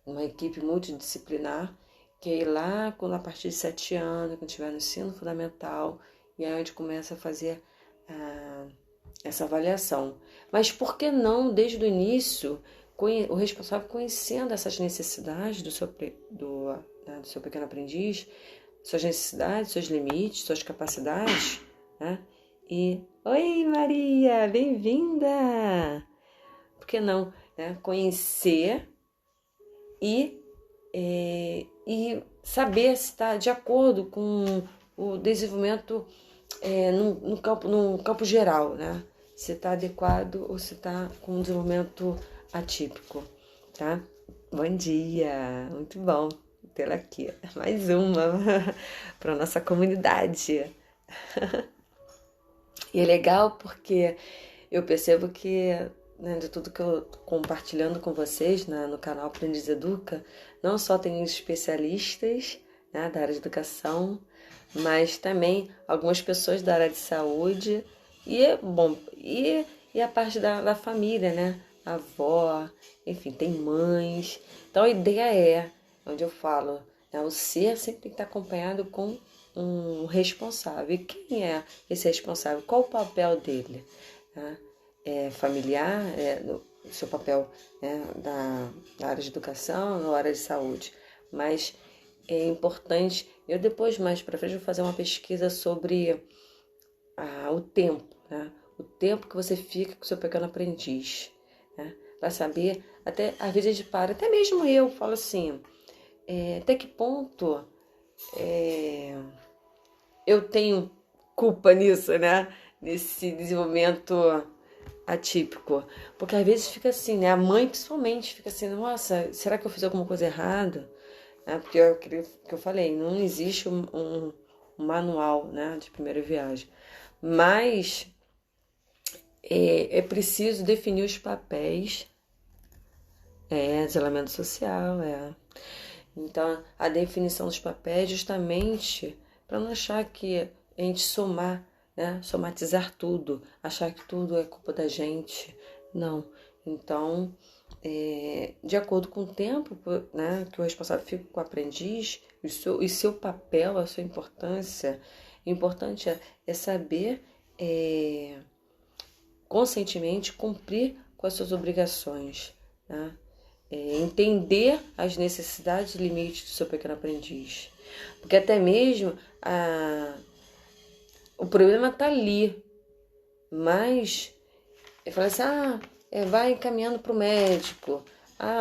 uma equipe multidisciplinar, que é lá a partir de 7 anos, quando estiver no ensino fundamental, e aí a gente começa a fazer essa avaliação. Mas por que não, desde o início, o responsável conhecendo essas necessidades do seu pequeno aprendiz, suas necessidades, seus limites, suas capacidades, né? E, oi Maria, bem-vinda! Por que não, né? Conhecer e saber se está de acordo com o desenvolvimento no campo geral, né? Se está adequado ou se está com um desenvolvimento atípico, tá? Bom dia, muito bom tê-la aqui. Mais uma para nossa comunidade. E é legal porque eu percebo que, né, de tudo que eu tô compartilhando com vocês, né, no canal Aprendiz Educa, não só tem especialistas, né, da área de educação, mas também algumas pessoas da área de saúde e a parte da família, né? A avó, enfim, tem mães. Então a ideia onde eu falo, né, o ser sempre tem que estar acompanhado com um responsável. E quem é esse responsável? Qual o papel dele? Né? É familiar, o seu papel, né, da área de educação, na área de saúde. Mas é importante, eu depois, mais para frente, vou fazer uma pesquisa sobre o tempo, né? O tempo que você fica com o seu pequeno aprendiz, né? Para saber, até às vezes a gente para, até mesmo eu falo assim, até que ponto eu tenho culpa nisso, né? Nesse desenvolvimento atípico. Porque às vezes fica assim, né? A mãe principalmente fica assim, nossa, será que eu fiz alguma coisa errada? Porque é o que eu falei, não existe um manual, né, de primeira viagem. Mas é preciso definir os papéis, isolamento social, Então, a definição dos papéis justamente para não achar que a gente somatizar tudo, achar que tudo é culpa da gente. Não. Então, de acordo com o tempo, né, que o responsável fica com o aprendiz, e seu papel, a sua importância, o importante é saber conscientemente cumprir com as suas obrigações, né? Entender as necessidades e limites do seu pequeno aprendiz. Porque até mesmo o problema está ali, mas eu falo assim, vai encaminhando para o médico,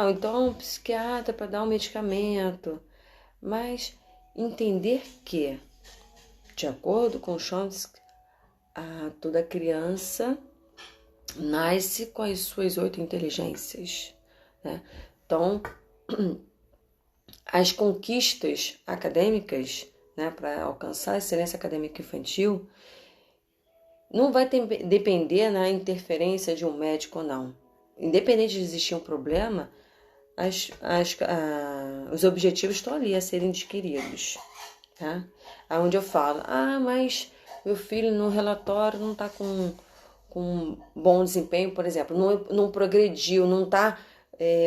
ou então um psiquiatra para dar um medicamento, mas entender que, de acordo com Chomsky, toda criança nasce com as suas 8 inteligências, né? Então, as conquistas acadêmicas, né, para alcançar a excelência acadêmica infantil, não vai depender na interferência de um médico ou não. Independente de existir um problema, os objetivos estão ali a serem adquiridos. Tá? Onde eu falo, mas meu filho no relatório não está com bom desempenho, por exemplo, não progrediu, não está,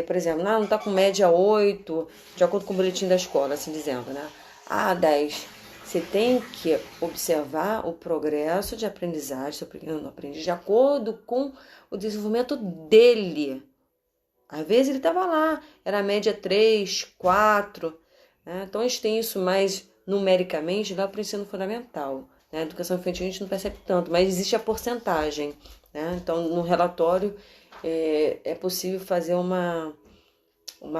por exemplo, não está com média 8, de acordo com o boletim da escola, assim dizendo, né? 10. Você tem que observar o progresso de aprendizagem, seu pequeno aprendiz, de acordo com o desenvolvimento dele. Às vezes ele estava lá, era a média 3, 4, né? Então a gente tem isso mais numericamente lá para o ensino fundamental. Na educação infantil a gente não percebe tanto, mas existe a porcentagem, né? Então no relatório é possível fazer uma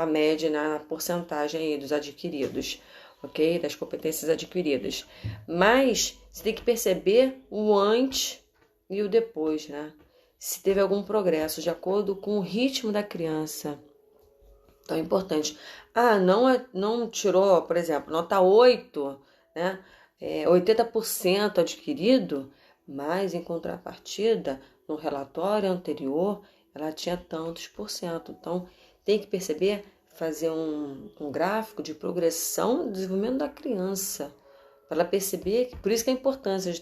média na porcentagem aí dos adquiridos, ok? Das competências adquiridas. Mas você tem que perceber o antes e o depois, né? Se teve algum progresso de acordo com o ritmo da criança. Então é importante. Não tirou, por exemplo, nota 8, né? 80% adquirido, mas em contrapartida, no relatório anterior, ela tinha tantos por cento. Então tem que perceber, fazer um gráfico de progressão do desenvolvimento da criança, para ela perceber, por isso que é a importância de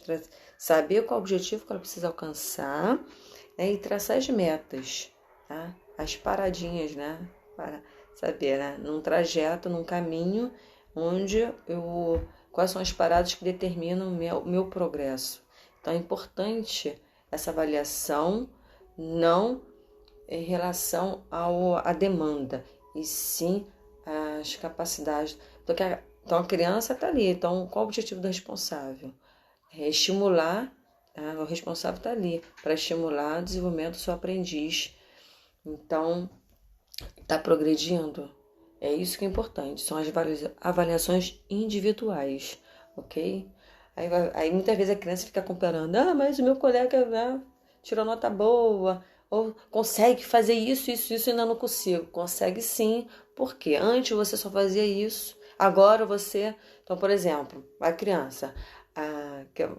saber qual o objetivo que ela precisa alcançar, né, e traçar as metas, tá? As paradinhas, né? Para saber, né? Num trajeto, num caminho, quais são as paradas que determinam o meu progresso. Então é importante essa avaliação, não em relação à demanda, e sim às capacidades. Então a criança está ali, então qual o objetivo do responsável? Estimular, tá? O responsável está ali para estimular o desenvolvimento do seu aprendiz. Então, está progredindo? É isso que é importante, são as avaliações individuais, ok? Aí muitas vezes a criança fica comparando, mas o meu colega, né, tirou nota boa, ou consegue fazer isso, e ainda não consigo. Consegue sim, porque antes você só fazia isso, agora você... Então, por exemplo, a criança, que é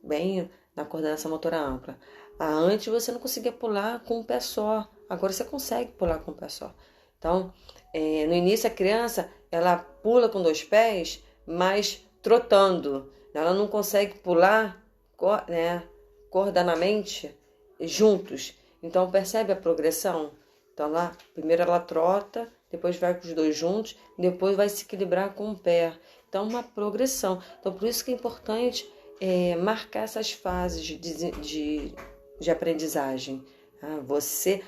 bem na coordenação motora ampla, antes você não conseguia pular com um pé só, agora você consegue pular com um pé só. Então, no início a criança, ela pula com 2 pés, mas trotando. Ela não consegue pular, né, coordenadamente juntos. Então, percebe a progressão? Então, lá, primeiro ela trota, depois vai com os 2 juntos, depois vai se equilibrar com o pé. Então, uma progressão. Então, por isso que é importante marcar essas fases de aprendizagem. Você,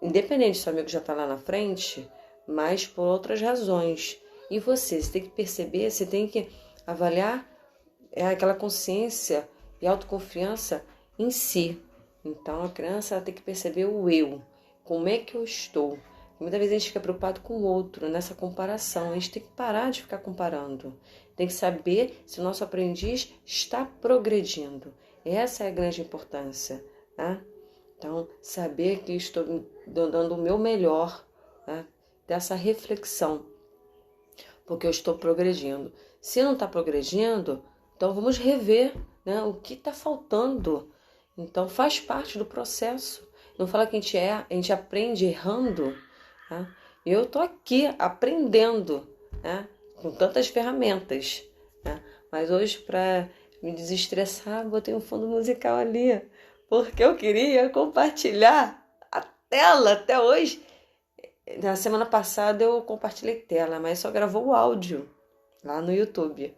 independente se o amigo já está lá na frente, mas por outras razões. E você tem que perceber, você tem que avaliar aquela consciência e autoconfiança em si. Então, a criança tem que perceber o eu, como é que eu estou. Muitas vezes a gente fica preocupado com o outro, nessa comparação. A gente tem que parar de ficar comparando. Tem que saber se o nosso aprendiz está progredindo. Essa é a grande importância, tá? Então, saber que estou dando o meu melhor, tá? Dessa reflexão, porque eu estou progredindo. Se não está progredindo, então vamos rever, né, o que está faltando. Então, faz parte do processo. Não fala que a gente aprende errando. Tá? Eu estou aqui aprendendo, né, com tantas ferramentas. Né? Mas hoje, para me desestressar, botei um fundo musical ali, porque eu queria compartilhar a tela até hoje. Na semana passada eu compartilhei tela, mas só gravou o áudio lá no YouTube.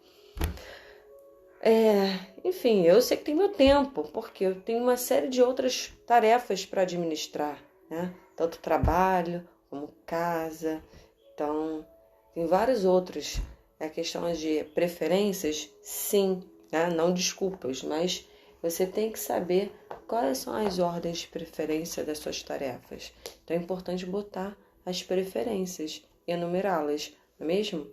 Enfim, eu sei que tem meu tempo, porque eu tenho uma série de outras tarefas para administrar, né? Tanto trabalho como casa. Então, tem vários outros. A questão de preferências, sim, né? Não desculpas, mas você tem que saber quais são as ordens de preferência das suas tarefas. Então, é importante botar as preferências e enumerá-las não é mesmo?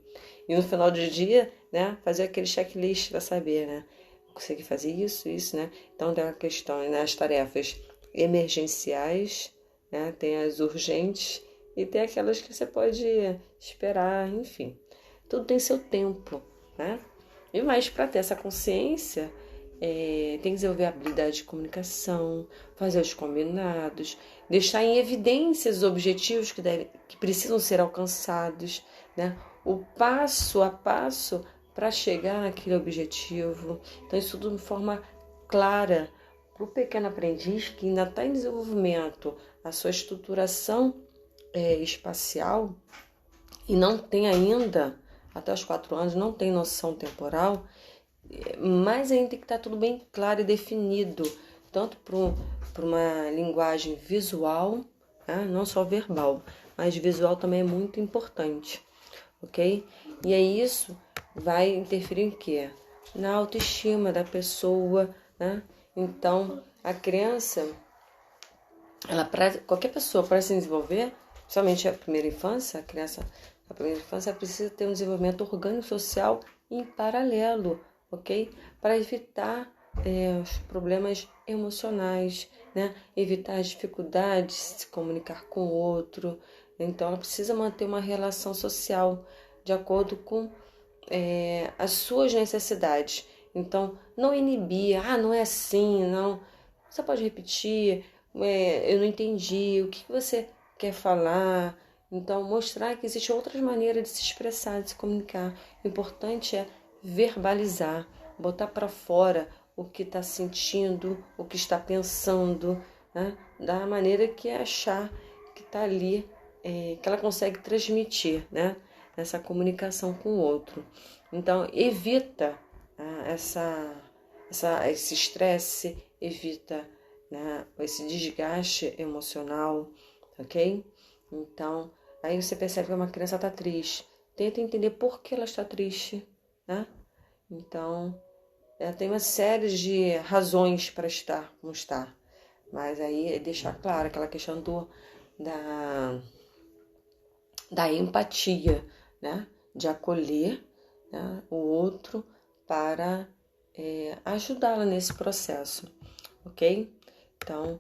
E no final do dia, né, fazer aquele checklist para saber, né? Consegui fazer isso, né? Então tem a questão, né, as tarefas emergenciais, né? Tem as urgentes e tem aquelas que você pode esperar, enfim. Tudo tem seu tempo, né? E mais para ter essa consciência, tem que desenvolver a habilidade de comunicação, fazer os combinados, deixar em evidência os objetivos que precisam ser alcançados, né? O passo a passo para chegar naquele objetivo. Então, isso tudo de forma clara para o pequeno aprendiz que ainda está em desenvolvimento, a sua estruturação espacial e não tem ainda, até os 4 anos, não tem noção temporal, mas ainda tem que estar tudo bem claro e definido, tanto para uma linguagem visual, né? Não só verbal, mas visual também é muito importante, ok? E aí isso vai interferir em quê? Na autoestima da pessoa, né? Então, a criança, qualquer pessoa para se desenvolver, principalmente a primeira infância, a primeira infância precisa ter um desenvolvimento orgânico social em paralelo, ok? Para evitar os problemas emocionais, né? Evitar as dificuldades de se comunicar com o outro. Então, ela precisa manter uma relação social de acordo com as suas necessidades. Então, não inibir, não é assim, não. Você pode repetir, eu não entendi, o que você quer falar. Então, mostrar que existem outras maneiras de se expressar, de se comunicar. O importante é verbalizar, botar para fora o que está sentindo, o que está pensando, né? Da maneira que achar que está ali, que ela consegue transmitir, né? Essa comunicação com o outro. Então, evita esse estresse, evita, né, esse desgaste emocional, ok? Então, aí você percebe que uma criança está triste. Tenta entender por que ela está triste, né? Então, ela tem uma série de razões para estar como está. Mas aí é deixar claro aquela questão da empatia, né? De acolher, né, o outro para ajudá-la nesse processo, ok? Então,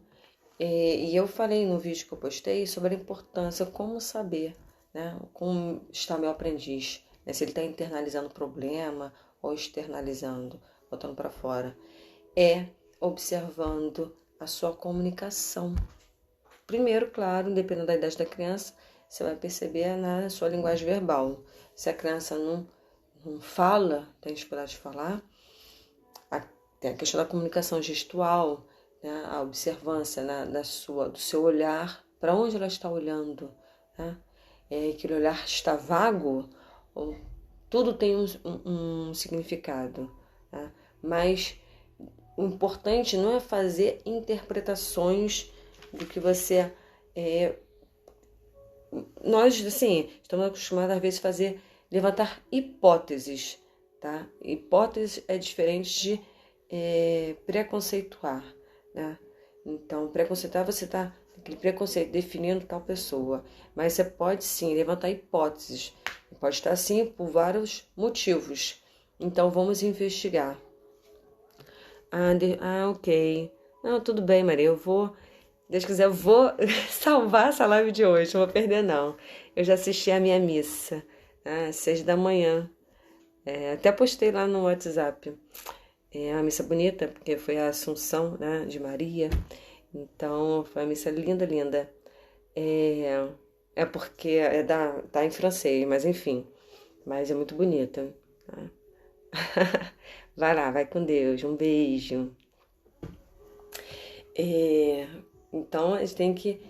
e eu falei no vídeo que eu postei sobre a importância, como saber, né, como está meu aprendiz, né, se ele está internalizando o problema ou externalizando, botando para fora, observando a sua comunicação. Primeiro, claro, dependendo da idade da criança, você vai perceber na sua linguagem verbal. Se a criança não fala, tem dificuldade de falar, tem a questão da comunicação gestual, né? A observância, né, do seu olhar, para onde ela está olhando, né? Aquele olhar está vago, ou tudo tem um significado, né? Mas o importante não é fazer interpretações do que você... Nós, assim, estamos acostumados, às vezes, a levantar hipóteses, tá? Hipótese é diferente de preconceituar, né? Então, preconceituar, você está aquele preconceito definindo tal pessoa, mas você pode, sim, levantar hipóteses. Pode estar, assim, por vários motivos. Então, vamos investigar. Ok. Não, tudo bem, Maria, Deus quiser, eu vou salvar essa live de hoje, não vou perder não. Eu já assisti a minha missa, às 6 da manhã. Até postei lá no WhatsApp. É uma missa bonita, porque foi a Assunção, né, de Maria. Então, foi uma missa linda, linda. Porque tá em francês, mas enfim. Mas é muito bonita. Tá? Vai lá, vai com Deus. Um beijo. Então, a gente tem que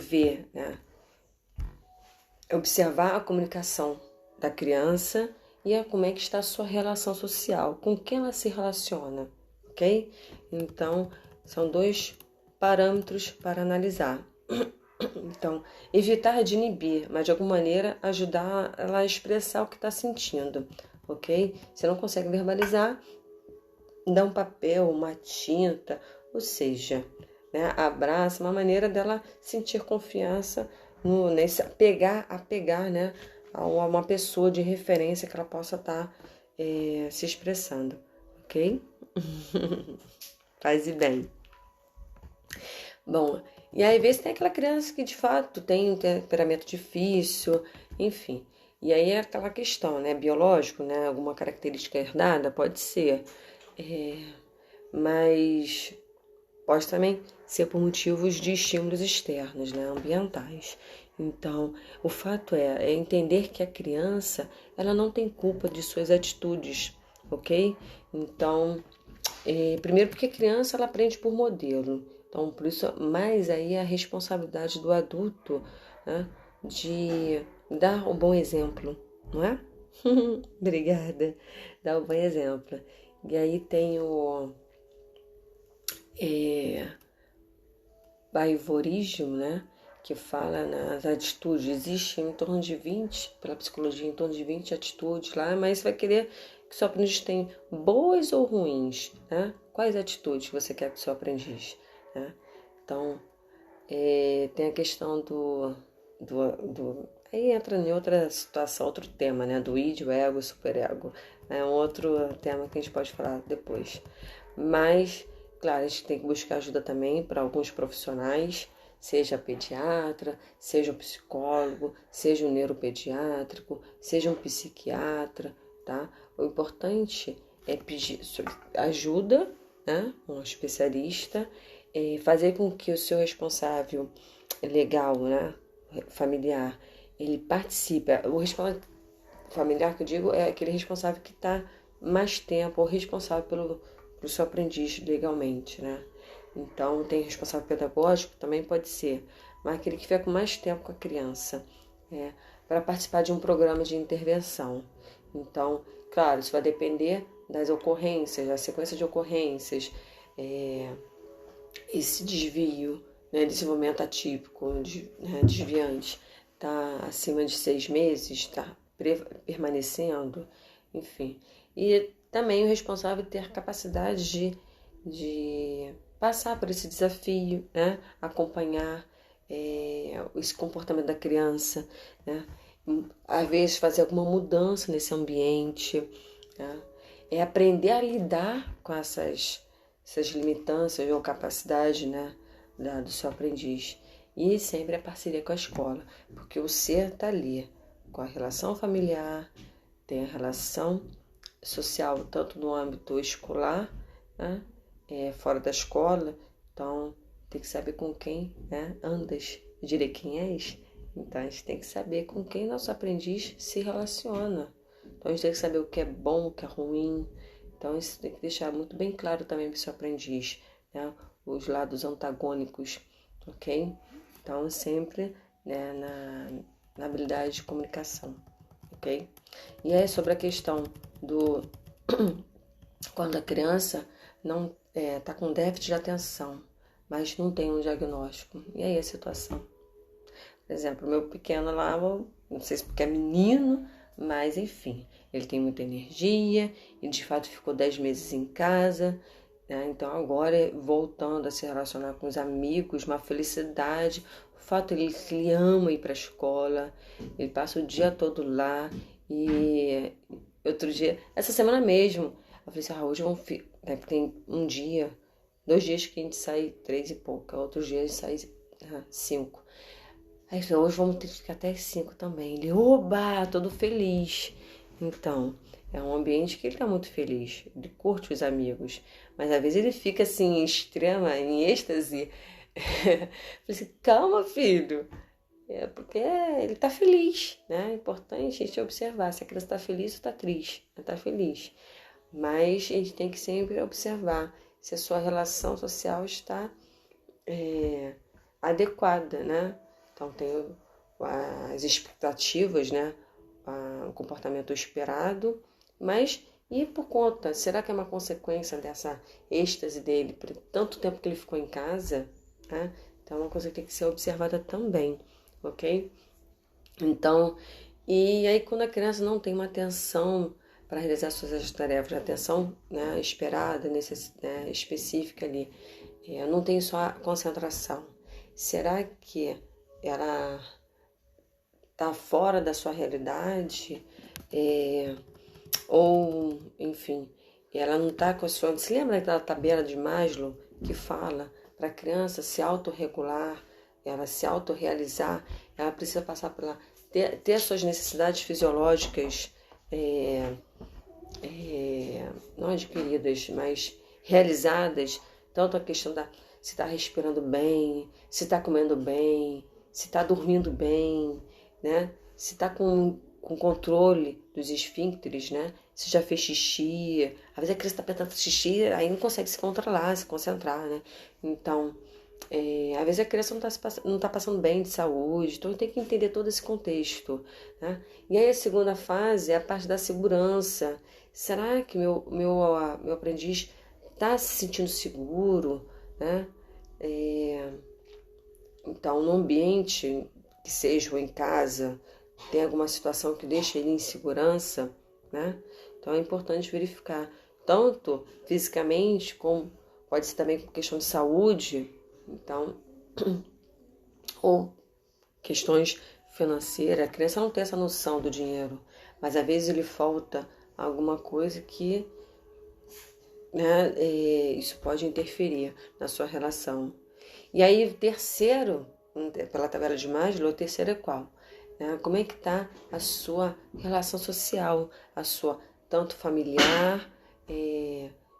ver, né? Observar a comunicação da criança e como é que está a sua relação social, com quem ela se relaciona, ok? Então, são 2 parâmetros para analisar. Então, evitar de inibir, mas de alguma maneira ajudar ela a expressar o que está sentindo, ok? Se não consegue verbalizar, dá um papel, uma tinta, ou seja, né, abraça, uma maneira dela sentir confiança nesse apegar, né, a uma pessoa de referência que ela possa estar se expressando, ok? Faz e bem. Bom, e aí às vezes tem aquela criança que de fato tem um temperamento difícil, enfim. E aí é aquela questão, né? Biológico, né? Alguma característica herdada, pode ser. Mas pode também ser por motivos de estímulos externos, né? Ambientais. Então, o fato é entender que a criança, ela não tem culpa de suas atitudes, ok? Então, primeiro porque a criança, ela aprende por modelo. Então, por isso, mais aí a responsabilidade do adulto, né? De dar o bom exemplo, não é? Obrigada. Dar o bom exemplo. E aí tem o Baivorismo, né? Que fala nas atitudes. Existe em torno de 20, pela psicologia, em torno de 20 atitudes lá, mas você vai querer que o seu aprendiz tenha boas ou ruins, né? Quais atitudes você quer que o seu aprendiz, né? Então, tem a questão aí entra em outra situação, outro tema, né? Do id, o ego, o superego. É um outro tema que a gente pode falar depois. Mas, claro, a gente tem que buscar ajuda também para alguns profissionais, seja pediatra, seja um psicólogo, seja um neuropediátrico, seja um psiquiatra, tá? O importante é pedir ajuda, né? Um especialista, fazer com que o seu responsável legal, né? Familiar, ele participe. O responsável familiar que eu digo é aquele responsável que está mais tempo, ou responsável pelo seu aprendiz legalmente, né? Então, tem responsável pedagógico, também pode ser, mas aquele que fica com mais tempo com a criança, para participar de um programa de intervenção. Então, claro, isso vai depender das ocorrências, da sequência de ocorrências, esse desvio, né, desenvolvimento atípico, desviante, está acima de 6 meses, está permanecendo, enfim. E também o responsável ter capacidade de passar por esse desafio, né, acompanhar esse comportamento da criança, né, às vezes fazer alguma mudança nesse ambiente, né, aprender a lidar com essas limitâncias ou capacidade, né, do seu aprendiz. E sempre a parceria com a escola, porque o ser está ali, com a relação familiar, tem a relação social, tanto no âmbito escolar, né, fora da escola. Então, tem que saber com quem, né, andas. Eu direi quem és. Então, a gente tem que saber com quem nosso aprendiz se relaciona. Então, a gente tem que saber o que é bom, o que é ruim. Então, isso tem que deixar muito bem claro também para o seu aprendiz, né? Os lados antagônicos, ok? Então, sempre, né, na habilidade de comunicação, ok? E aí, sobre a questão do quando a criança não está com déficit de atenção, mas não tem um diagnóstico. E aí a situação? Por exemplo, o meu pequeno lá, não sei se porque é menino, mas enfim, ele tem muita energia e de fato ficou 10 meses em casa, né? Então agora voltando a se relacionar com os amigos, uma felicidade. O fato ele ama ir para a escola, ele passa o dia todo lá. E outro dia, essa semana mesmo, eu falei assim, hoje vamos tem um dia, 2 dias que a gente sai 3 e pouca, outros dias a gente sai 5. Aí eu falei, hoje vamos ter que ficar até 5 também. Ele, oba, todo feliz. Então, é um ambiente que ele tá muito feliz, ele curte os amigos, mas às vezes ele fica assim, em êxtase. Falei assim, calma, filho. Porque ele tá feliz, né? É importante a gente observar se a criança tá feliz ou tá triste. Ela tá feliz. Mas a gente tem que sempre observar se a sua relação social está adequada, né? Então tem as expectativas, né? O comportamento esperado, mas e por conta, será que é uma consequência dessa êxtase dele por tanto tempo que ele ficou em casa, né? Então é uma coisa que tem que ser observada também, ok? Então, e aí quando a criança não tem uma atenção para realizar suas tarefas de atenção, né, esperada, específica ali, não tem só a concentração. Será que ela está fora da sua realidade, ou, enfim, ela não está com a sua... Se lembra daquela tabela de Maslow que fala para a criança se autorregular, ela se autorrealizar, ela precisa passar por ter as suas necessidades fisiológicas não adquiridas, mas realizadas, tanto a questão da se está respirando bem, se está comendo bem, se está dormindo bem, né? Se está com controle dos esfíncteres, né? Se já fez xixi. Às vezes a criança está apertando xixi, aí não consegue se controlar, se concentrar, né? Então, às vezes a criança não tá passando bem de saúde, então tem que entender todo esse contexto, né? E aí a segunda fase é a parte da segurança. Será que meu aprendiz está se sentindo seguro, né? Então, no ambiente, que seja ou em casa, tem alguma situação que deixa ele em segurança, né? Então é importante verificar, tanto fisicamente, como pode ser também com questão de saúde, então, ou questões financeiras. A criança não tem essa noção do dinheiro, mas às vezes lhe falta alguma coisa que, né, isso pode interferir na sua relação. E aí, o terceiro, pela tabela de Maslow, o terceiro é qual? Como é que está a sua relação social, a sua tanto familiar,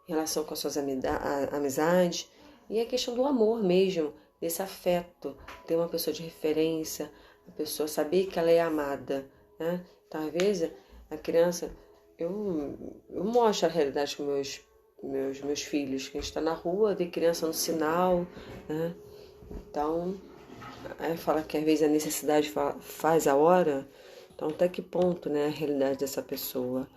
relação com as suas amizades, e a questão do amor mesmo, desse afeto, ter uma pessoa de referência, a pessoa saber que ela é amada, né? Então, às vezes, a criança, eu mostro a realidade com meus filhos, que a gente está na rua, vê criança no sinal, né? Então, aí fala que às vezes a necessidade faz a hora, então até que ponto, né, a realidade dessa pessoa.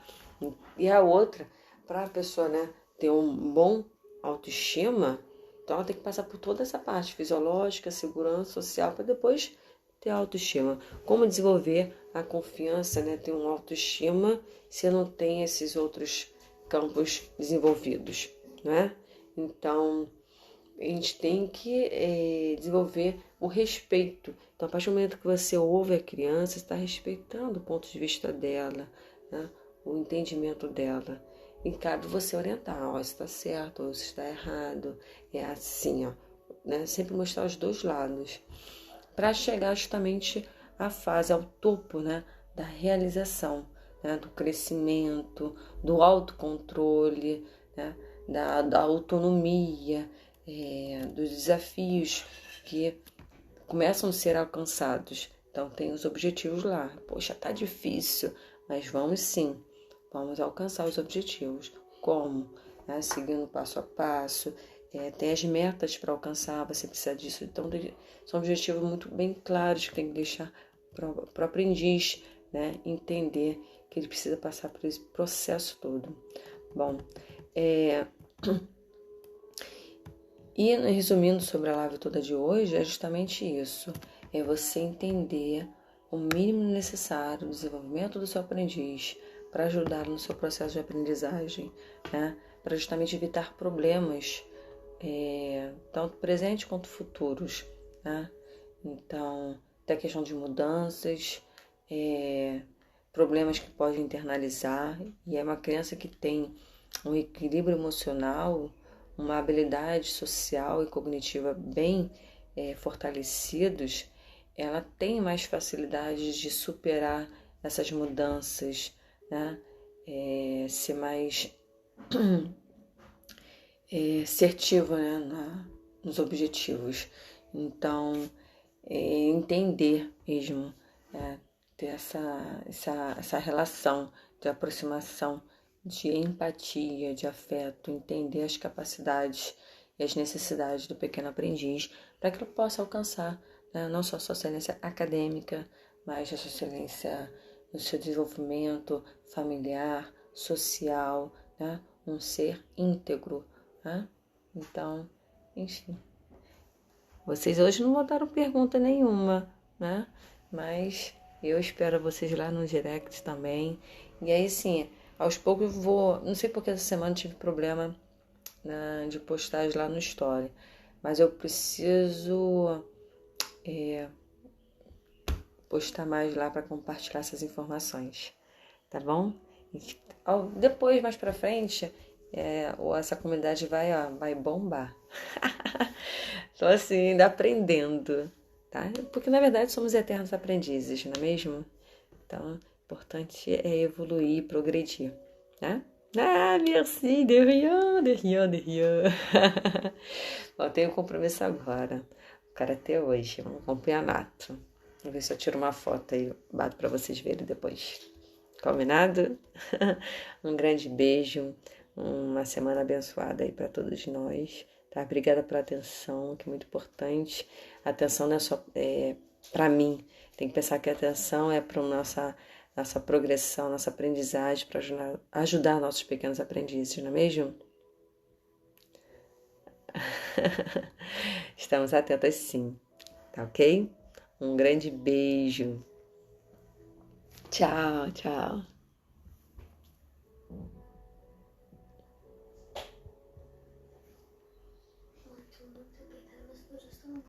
E a outra, para a pessoa, né, ter um bom autoestima, então ela tem que passar por toda essa parte fisiológica, segurança social, para depois ter autoestima. Como desenvolver a confiança, né, ter uma autoestima se não tem esses outros campos desenvolvidos, né? Então, a gente tem que desenvolver o respeito. Então, a partir do momento que você ouve a criança, você está respeitando o ponto de vista dela, né? O entendimento dela. E cabe você orientar, ó, se está certo ou se está errado. É assim, ó, né? Sempre mostrar os dois lados. Para chegar justamente à fase, ao topo, né, da realização, né, do crescimento, do autocontrole, né, da autonomia, dos desafios que começam a ser alcançados. Então, tem os objetivos lá. Poxa, tá difícil, mas vamos sim, vamos alcançar os objetivos. Como? Seguindo passo a passo. Tem as metas para alcançar, você precisa disso. Então, são objetivos muito bem claros que tem que deixar para o aprendiz, né, entender que ele precisa passar por esse processo todo. Bom, e resumindo sobre a live toda de hoje, é justamente isso. É você entender o mínimo necessário do desenvolvimento do seu aprendiz para ajudá-lo no seu processo de aprendizagem, né? Para justamente evitar problemas, tanto presentes quanto futuros, né? Então, tem a questão de mudanças, problemas que pode internalizar, e é uma criança que tem um equilíbrio emocional, uma habilidade social e cognitiva bem fortalecidos, ela tem mais facilidade de superar essas mudanças, né? Ser mais assertiva, né, nos objetivos. Então, entender mesmo, ter essa relação de aproximação, de empatia, de afeto, entender as capacidades e as necessidades do pequeno aprendiz para que ele possa alcançar, né, não só a sua excelência acadêmica, mas a sua excelência no seu desenvolvimento familiar, social, né, um ser íntegro, né? Então, enfim. Vocês hoje não botaram pergunta nenhuma, né? Mas eu espero vocês lá no direct também. E aí, sim, aos poucos eu vou... Não sei porque essa semana tive problema, né, de postagem lá no Story. Mas eu preciso postar mais lá para compartilhar essas informações, tá bom? Depois, mais pra frente, essa comunidade vai bombar. Tô assim, ainda aprendendo, tá? Porque na verdade somos eternos aprendizes, não é mesmo? Então, o importante é evoluir, progredir, né? Ah, merci, de rien, de rien, de rien. Eu tenho compromisso agora. Quero até hoje, um campeonato. Vou ver se eu tiro uma foto aí, bato pra vocês verem depois. Combinado? Um grande beijo, uma semana abençoada aí pra todos nós, tá? Obrigada pela atenção, que é muito importante. A atenção não é só pra mim, tem que pensar que a atenção é para nossa progressão, nossa aprendizagem, para ajudar nossos pequenos aprendizes, não é mesmo? Estamos atentas sim, tá ok? Um grande beijo. Tchau, tchau.